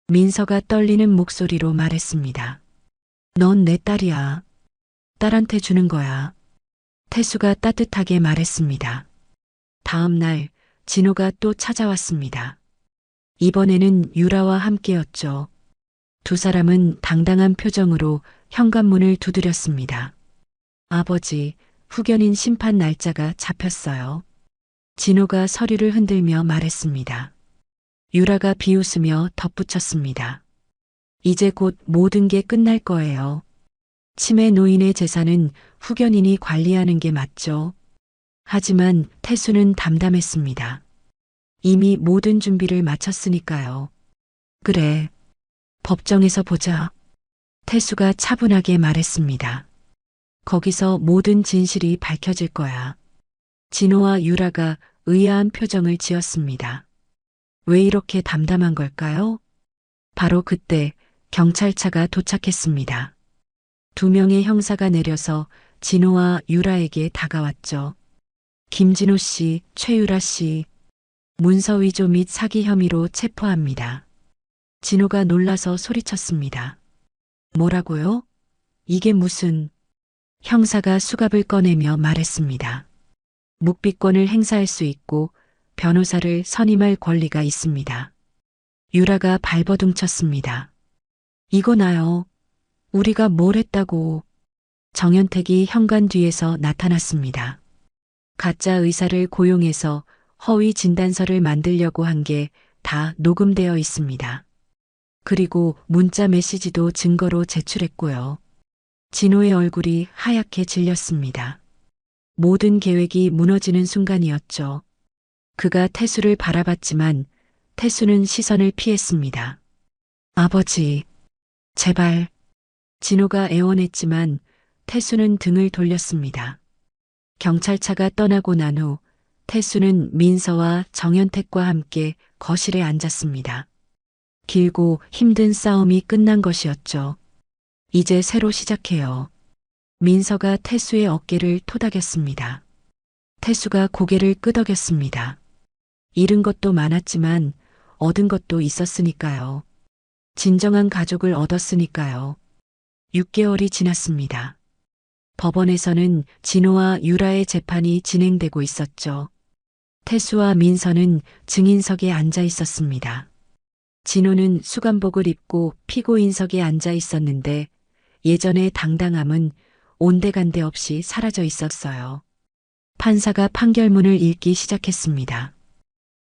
민서가 떨리는 목소리로 말했습니다. 넌 내 딸이야. 딸한테 주는 거야. 태수가 따뜻하게 말했습니다. 다음 날 진호가 또 찾아왔습니다. 이번에는 유라와 함께였죠. 두 사람은 당당한 표정으로 현관문을 두드렸습니다. 아버지, 후견인 심판 날짜가 잡혔어요. 진호가 서류를 흔들며 말했습니다. 유라가 비웃으며 덧붙였습니다. 이제 곧 모든 게 끝날 거예요. 치매 노인의 재산은 후견인이 관리하는 게 맞죠. 하지만 태수는 담담했습니다. 이미 모든 준비를 마쳤으니까요. 그래. 법정에서 보자. 태수가 차분하게 말했습니다. 거기서 모든 진실이 밝혀질 거야. 진호와 유라가 의아한 표정을 지었습니다. 왜 이렇게 담담한 걸까요? 바로 그때 경찰차가 도착했습니다. 두 명의 형사가 내려서 진호와 유라에게 다가왔죠. 김진호 씨, 최유라 씨, 문서 위조 및 사기 혐의로 체포합니다. 진호가 놀라서 소리쳤습니다. 뭐라고요? 이게 무슨... 형사가 수갑을 꺼내며 말했습니다. 묵비권을 행사할 수 있고 변호사를 선임할 권리가 있습니다. 유라가 발버둥쳤습니다. 이거 나요. 우리가 뭘 했다고. 정연택이 현관 뒤에서 나타났습니다. 가짜 의사를 고용해서 허위 진단서를 만들려고 한 게 다 녹음되어 있습니다. 그리고 문자 메시지도 증거로 제출했고요. 진호의 얼굴이 하얗게 질렸습니다. 모든 계획이 무너지는 순간이었죠. 그가 태수를 바라봤지만 태수는 시선을 피했습니다. 아버지, 제발. 진호가 애원했지만 태수는 등을 돌렸습니다. 경찰차가 떠나고 난 후 태수는 민서와 정연택과 함께 거실에 앉았습니다. 길고 힘든 싸움이 끝난 것이었죠. 이제 새로 시작해요. 민서가 태수의 어깨를 토닥였습니다. 태수가 고개를 끄덕였습니다. 잃은 것도 많았지만 얻은 것도 있었으니까요. 진정한 가족을 얻었으니까요. 6개월이 지났습니다. 법원에서는 진호와 유라의 재판이 진행되고 있었죠. 태수와 민서는 증인석에 앉아 있었습니다. 진호는 수감복을 입고 피고인석에 앉아 있었는데 예전의 당당함은 온데간데 없이 사라져 있었어요. 판사가 판결문을 읽기 시작했습니다.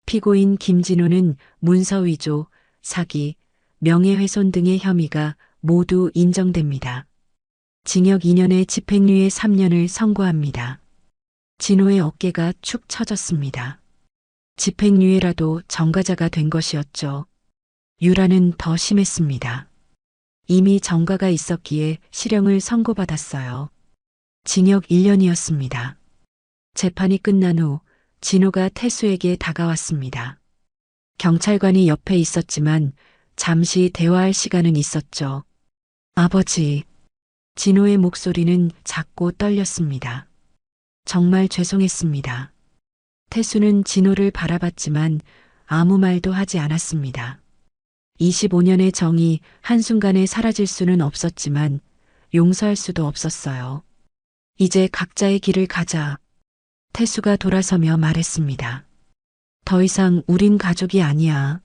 피고인 김진호는 문서 위조, 사기, 명예훼손 등의 혐의가 모두 인정됩니다. 징역 2년에 집행유예 3년을 선고합니다. 진호의 어깨가 축 처졌습니다. 집행유예라도 정가자가 된 것이었죠. 유라는 더 심했습니다. 이미 정가가 있었기에 실형을 선고받았어요. 징역 1년이었습니다. 재판이 끝난 후 진호가 태수에게 다가왔습니다. 경찰관이 옆에 있었지만 잠시 대화할 시간은 있었죠. 아버지, 진호의 목소리는 작고 떨렸습니다. 정말 죄송했습니다. 태수는 진호를 바라봤지만 아무 말도 하지 않았습니다. 25년의 정이 한순간에 사라질 수는 없었지만 용서할 수도 없었어요. 이제 각자의 길을 가자. 태수가 돌아서며 말했습니다. 더 이상 우린 가족이 아니야.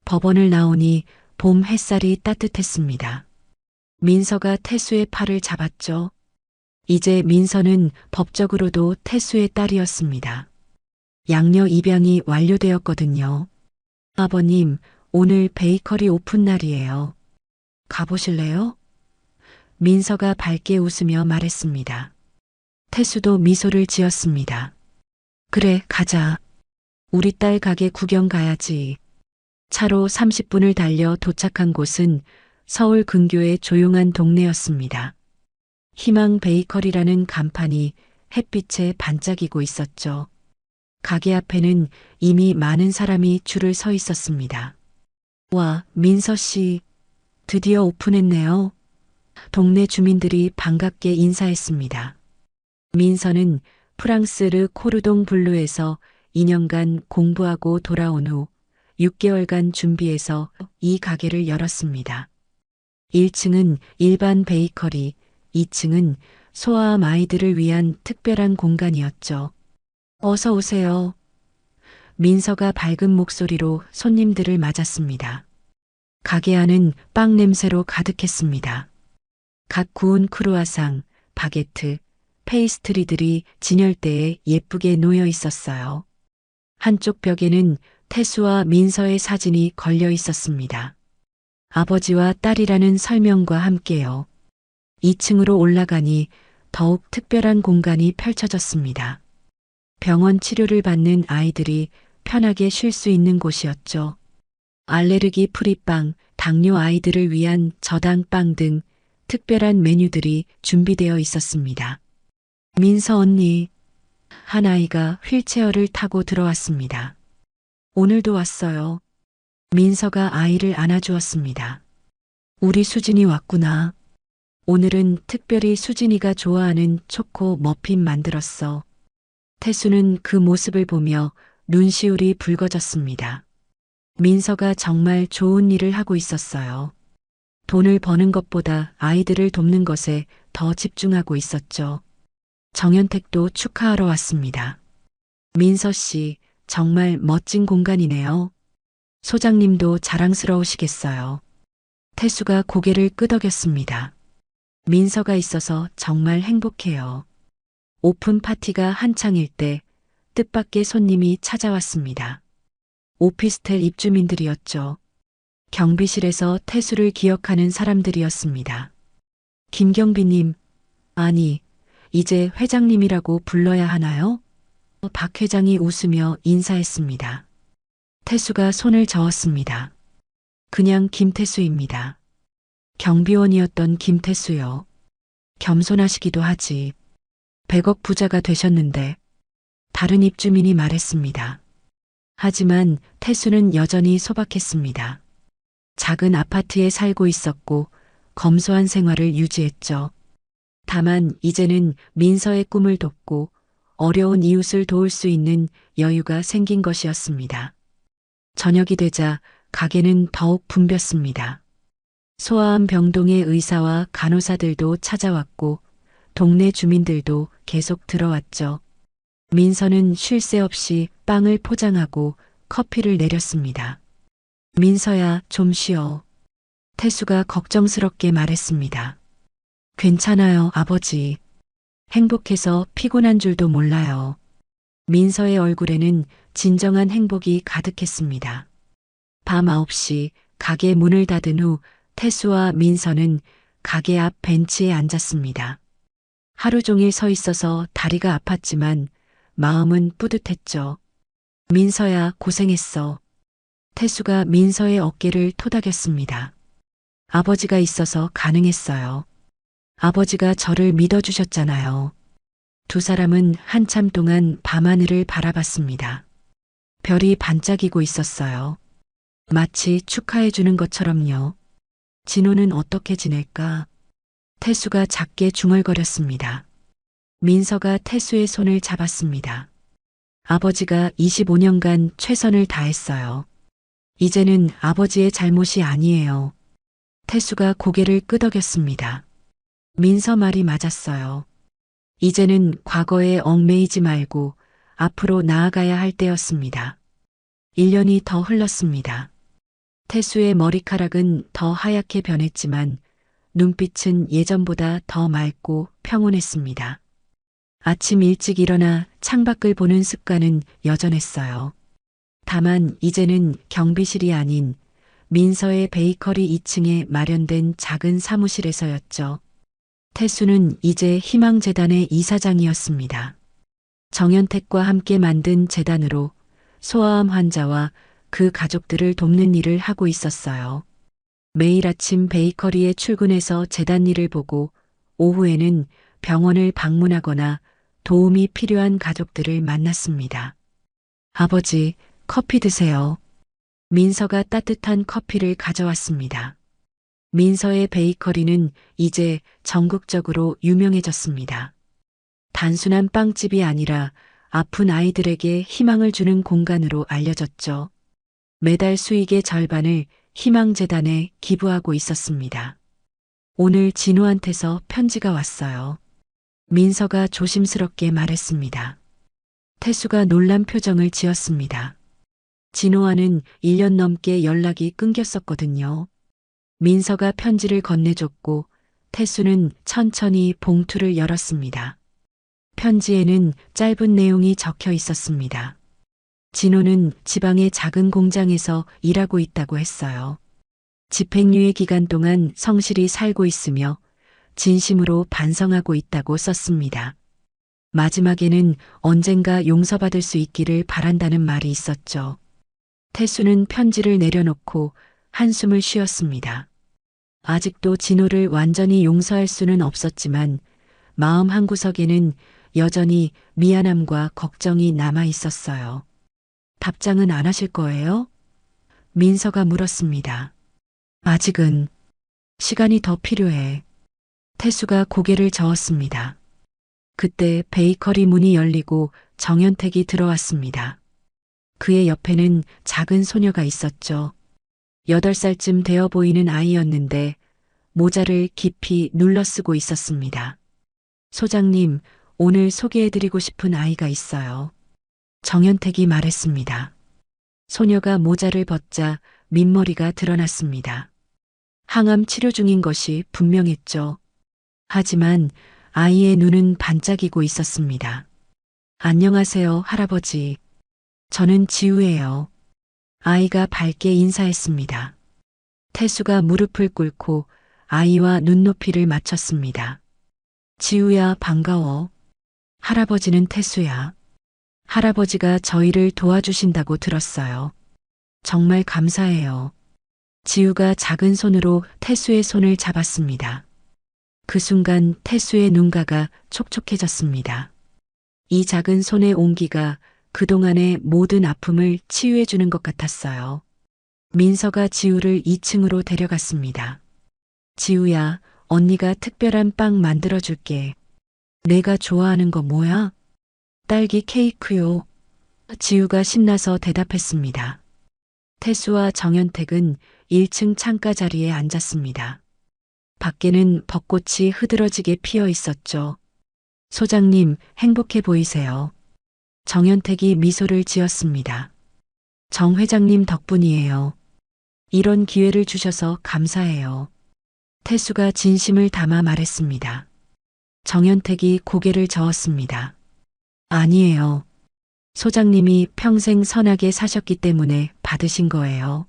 법원을 나오니 봄 햇살이 따뜻했습니다. 민서가 태수의 팔을 잡았죠. 이제 민서는 법적으로도 태수의 딸이었습니다. 양녀 입양이 완료되었거든요. 아버님, 오늘 베이커리 오픈 날이에요. 가보실래요? 민서가 밝게 웃으며 말했습니다. 태수도 미소를 지었습니다. 그래, 가자. 우리 딸 가게 구경 가야지. 차로 30분을 달려 도착한 곳은 서울 근교의 조용한 동네였습니다. 희망 베이커리라는 간판이 햇빛에 반짝이고 있었죠. 가게 앞에는 이미 많은 사람이 줄을 서 있었습니다. 와, 민서 씨, 드디어 오픈했네요. 동네 주민들이 반갑게 인사했습니다. 민서는 프랑스 르 코르동 블루에서 2년간 공부하고 돌아온 후 6개월간 준비해서 이 가게를 열었습니다. 1층은 일반 베이커리, 2층은 소아암 아이들을 위한 특별한 공간이었죠. 어서 오세요. 민서가 밝은 목소리로 손님들을 맞았습니다. 가게 안은 빵 냄새로 가득했습니다. 각 구운 크루아상, 바게트, 페이스트리들이 진열대에 예쁘게 놓여 있었어요. 한쪽 벽에는 태수와 민서의 사진이 걸려 있었습니다. 아버지와 딸이라는 설명과 함께요. 2층으로 올라가니 더욱 특별한 공간이 펼쳐졌습니다. 병원 치료를 받는 아이들이 편하게 쉴 수 있는 곳이었죠. 알레르기 프리빵, 당뇨 아이들을 위한 저당빵 등 특별한 메뉴들이 준비되어 있었습니다. 민서 언니, 한 아이가 휠체어를 타고 들어왔습니다. 오늘도 왔어요. 민서가 아이를 안아주었습니다. 우리 수진이 왔구나. 오늘은 특별히 수진이가 좋아하는 초코 머핀 만들었어. 태수는 그 모습을 보며 눈시울이 붉어졌습니다. 민서가 정말 좋은 일을 하고 있었어요. 돈을 버는 것보다 아이들을 돕는 것에 더 집중하고 있었죠. 정현택도 축하하러 왔습니다. 민서 씨, 정말 멋진 공간이네요. 소장님도 자랑스러우시겠어요. 태수가 고개를 끄덕였습니다. 민서가 있어서 정말 행복해요. 오픈 파티가 한창일 때 뜻밖의 손님이 찾아왔습니다. 오피스텔 입주민들이었죠. 경비실에서 태수를 기억하는 사람들이었습니다. 김경비님, 아니, 이제 회장님이라고 불러야 하나요? 박 회장이 웃으며 인사했습니다. 태수가 손을 저었습니다. 그냥 김태수입니다. 경비원이었던 김태수요. 겸손하시기도 하지. 100억 부자가 되셨는데. 다른 입주민이 말했습니다. 하지만 태수는 여전히 소박했습니다. 작은 아파트에 살고 있었고 검소한 생활을 유지했죠. 다만 이제는 민서의 꿈을 돕고 어려운 이웃을 도울 수 있는 여유가 생긴 것이었습니다. 저녁이 되자 가게는 더욱 붐볐습니다. 소아암 병동의 의사와 간호사들도 찾아왔고 동네 주민들도 계속 들어왔죠. 민서는 쉴 새 없이 빵을 포장하고 커피를 내렸습니다. 민서야, 좀 쉬어. 태수가 걱정스럽게 말했습니다. 괜찮아요, 아버지. 행복해서 피곤한 줄도 몰라요. 민서의 얼굴에는 진정한 행복이 가득했습니다. 밤 9시 가게 문을 닫은 후 태수와 민서는 가게 앞 벤치에 앉았습니다. 하루 종일 서 있어서 다리가 아팠지만 마음은 뿌듯했죠. 민서야, 고생했어. 태수가 민서의 어깨를 토닥였습니다. 아버지가 있어서 가능했어요. 아버지가 저를 믿어주셨잖아요. 두 사람은 한참 동안 밤하늘을 바라봤습니다. 별이 반짝이고 있었어요. 마치 축하해 주는 것처럼요. 진호는 어떻게 지낼까? 태수가 작게 중얼거렸습니다. 민서가 태수의 손을 잡았습니다. 아버지가 25년간 최선을 다했어요. 이제는 아버지의 잘못이 아니에요. 태수가 고개를 끄덕였습니다. 민서 말이 맞았어요. 이제는 과거에 얽매이지 말고 앞으로 나아가야 할 때였습니다. 1년이 더 흘렀습니다. 태수의 머리카락은 더 하얗게 변했지만 눈빛은 예전보다 더 맑고 평온했습니다. 아침 일찍 일어나 창밖을 보는 습관은 여전했어요. 다만 이제는 경비실이 아닌 민서의 베이커리 2층에 마련된 작은 사무실에서였죠. 태수는 이제 희망재단의 이사장이었습니다. 정현택과 함께 만든 재단으로 소아암 환자와 그 가족들을 돕는 일을 하고 있었어요. 매일 아침 베이커리에 출근해서 재단 일을 보고 오후에는 병원을 방문하거나 도움이 필요한 가족들을 만났습니다. 아버지, 커피 드세요. 민서가 따뜻한 커피를 가져왔습니다. 민서의 베이커리는 이제 전국적으로 유명해졌습니다. 단순한 빵집이 아니라 아픈 아이들에게 희망을 주는 공간으로 알려졌죠. 매달 수익의 절반을 희망재단에 기부하고 있었습니다. 오늘 진호한테서 편지가 왔어요. 민서가 조심스럽게 말했습니다. 태수가 놀란 표정을 지었습니다. 진호와는 1년 넘게 연락이 끊겼었거든요. 민서가 편지를 건네줬고 태수는 천천히 봉투를 열었습니다. 편지에는 짧은 내용이 적혀 있었습니다. 진호는 지방의 작은 공장에서 일하고 있다고 했어요. 집행유예 기간 동안 성실히 살고 있으며 진심으로 반성하고 있다고 썼습니다. 마지막에는 언젠가 용서받을 수 있기를 바란다는 말이 있었죠. 태수는 편지를 내려놓고 한숨을 쉬었습니다. 아직도 진호를 완전히 용서할 수는 없었지만 마음 한구석에는 여전히 미안함과 걱정이 남아 있었어요. 답장은 안 하실 거예요? 민서가 물었습니다. 아직은 시간이 더 필요해. 태수가 고개를 저었습니다. 그때 베이커리 문이 열리고 정연택이 들어왔습니다. 그의 옆에는 작은 소녀가 있었죠. 8살쯤 되어 보이는 아이였는데 모자를 깊이 눌러 쓰고 있었습니다. 소장님, 오늘 소개해드리고 싶은 아이가 있어요. 정연택이 말했습니다. 소녀가 모자를 벗자 민머리가 드러났습니다. 항암 치료 중인 것이 분명했죠. 하지만 아이의 눈은 반짝이고 있었습니다. 안녕하세요, 할아버지. 저는 지우예요. 아이가 밝게 인사했습니다. 태수가 무릎을 꿇고 아이와 눈높이를 맞췄습니다. 지우야, 반가워. 할아버지는 태수야. 할아버지가 저희를 도와주신다고 들었어요. 정말 감사해요. 지우가 작은 손으로 태수의 손을 잡았습니다. 그 순간 태수의 눈가가 촉촉해졌습니다. 이 작은 손의 온기가 그동안의 모든 아픔을 치유해주는 것 같았어요. 민서가 지우를 2층으로 데려갔습니다. 지우야, 언니가 특별한 빵 만들어줄게. 내가 좋아하는 거 뭐야? 딸기 케이크요. 지우가 신나서 대답했습니다. 태수와 정연택은 1층 창가 자리에 앉았습니다. 밖에는 벚꽃이 흐드러지게 피어 있었죠. 소장님, 행복해 보이세요. 정연택이 미소를 지었습니다. 정 회장님 덕분이에요. 이런 기회를 주셔서 감사해요. 태수가 진심을 담아 말했습니다. 정연택이 고개를 저었습니다. 아니에요. 소장님이 평생 선하게 사셨기 때문에 받으신 거예요.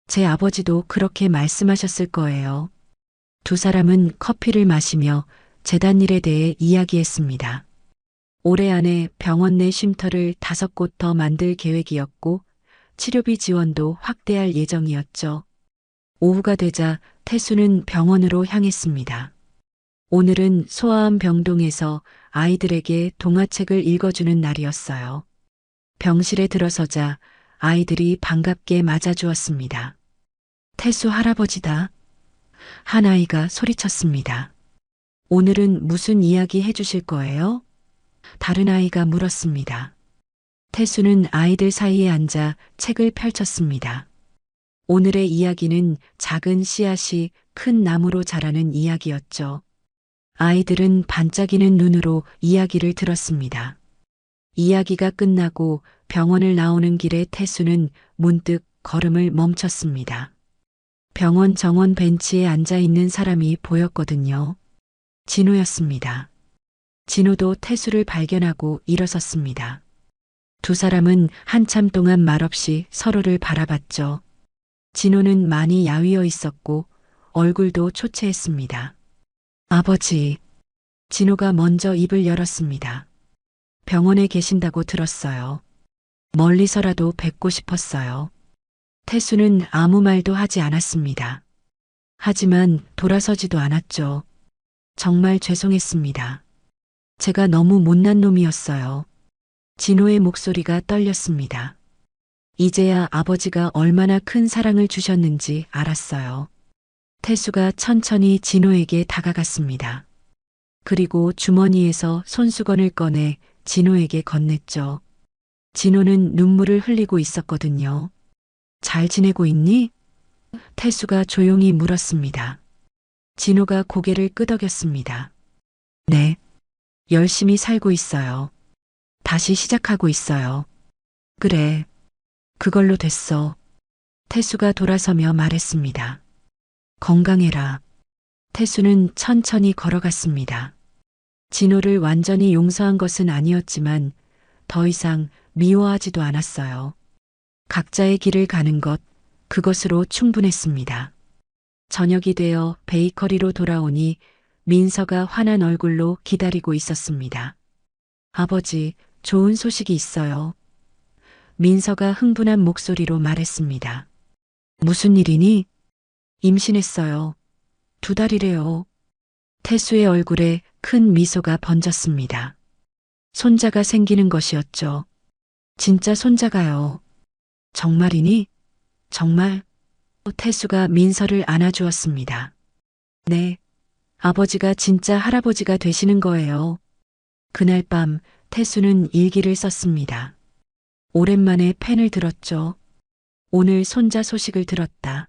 제 아버지도 그렇게 말씀하셨을 거예요. 두 사람은 커피를 마시며 재단 일에 대해 이야기했습니다. 올해 안에 병원 내 쉼터를 5곳 더 만들 계획이었고 치료비 지원도 확대할 예정이었죠. 오후가 되자 태수는 병원으로 향했습니다. 오늘은 소아암 병동에서 아이들에게 동화책을 읽어주는 날이었어요. 병실에 들어서자 아이들이 반갑게 맞아주었습니다. 태수 할아버지다. 한 아이가 소리쳤습니다. 오늘은 무슨 이야기 해주실 거예요? 다른 아이가 물었습니다. 태수는 아이들 사이에 앉아 책을 펼쳤습니다. 오늘의 이야기는 작은 씨앗이 큰 나무로 자라는 이야기였죠. 아이들은 반짝이는 눈으로 이야기를 들었습니다. 이야기가 끝나고 병원을 나오는 길에 태수는 문득 걸음을 멈췄습니다. 병원 정원 벤치에 앉아 있는 사람이 보였거든요. 진호였습니다. 진호도 태수를 발견하고 일어섰습니다. 두 사람은 한참 동안 말없이 서로를 바라봤죠. 진호는 많이 야위어 있었고 얼굴도 초췌했습니다. 아버지. 진호가 먼저 입을 열었습니다. 병원에 계신다고 들었어요. 멀리서라도 뵙고 싶었어요. 태수는 아무 말도 하지 않았습니다. 하지만 돌아서지도 않았죠. 정말 죄송했습니다. 제가 너무 못난 놈이었어요. 진호의 목소리가 떨렸습니다. 이제야 아버지가 얼마나 큰 사랑을 주셨는지 알았어요. 태수가 천천히 진호에게 다가갔습니다. 그리고 주머니에서 손수건을 꺼내 진호에게 건넸죠. 진호는 눈물을 흘리고 있었거든요. 잘 지내고 있니? 태수가 조용히 물었습니다. 진호가 고개를 끄덕였습니다. 네. 열심히 살고 있어요. 다시 시작하고 있어요. 그래. 그걸로 됐어. 태수가 돌아서며 말했습니다. 건강해라. 태수는 천천히 걸어갔습니다. 진호를 완전히 용서한 것은 아니었지만 더 이상 미워하지도 않았어요. 각자의 길을 가는 것, 그것으로 충분했습니다. 저녁이 되어 베이커리로 돌아오니 민서가 환한 얼굴로 기다리고 있었습니다. 아버지, 좋은 소식이 있어요. 민서가 흥분한 목소리로 말했습니다. 무슨 일이니? 임신했어요. 2달이래요. 태수의 얼굴에 큰 미소가 번졌습니다. 손자가 생기는 것이었죠. 진짜 손자가요. 정말이니? 정말? 태수가 민서를 안아주었습니다. 네. 아버지가 진짜 할아버지가 되시는 거예요. 그날 밤 태수는 일기를 썼습니다. 오랜만에 펜을 들었죠. 오늘 손자 소식을 들었다.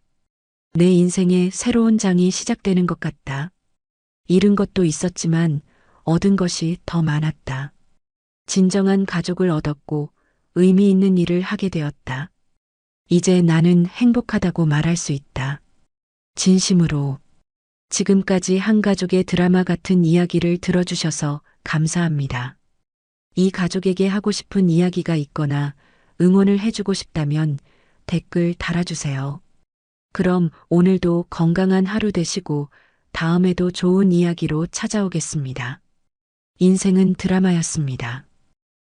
내 인생의 새로운 장이 시작되는 것 같다. 잃은 것도 있었지만 얻은 것이 더 많았다. 진정한 가족을 얻었고 의미 있는 일을 하게 되었다. 이제 나는 행복하다고 말할 수 있다. 진심으로. 지금까지 한 가족의 드라마 같은 이야기를 들어주셔서 감사합니다. 이 가족에게 하고 싶은 이야기가 있거나 응원을 해주고 싶다면 댓글 달아주세요. 그럼 오늘도 건강한 하루 되시고 다음에도 좋은 이야기로 찾아오겠습니다. 인생은 드라마였습니다.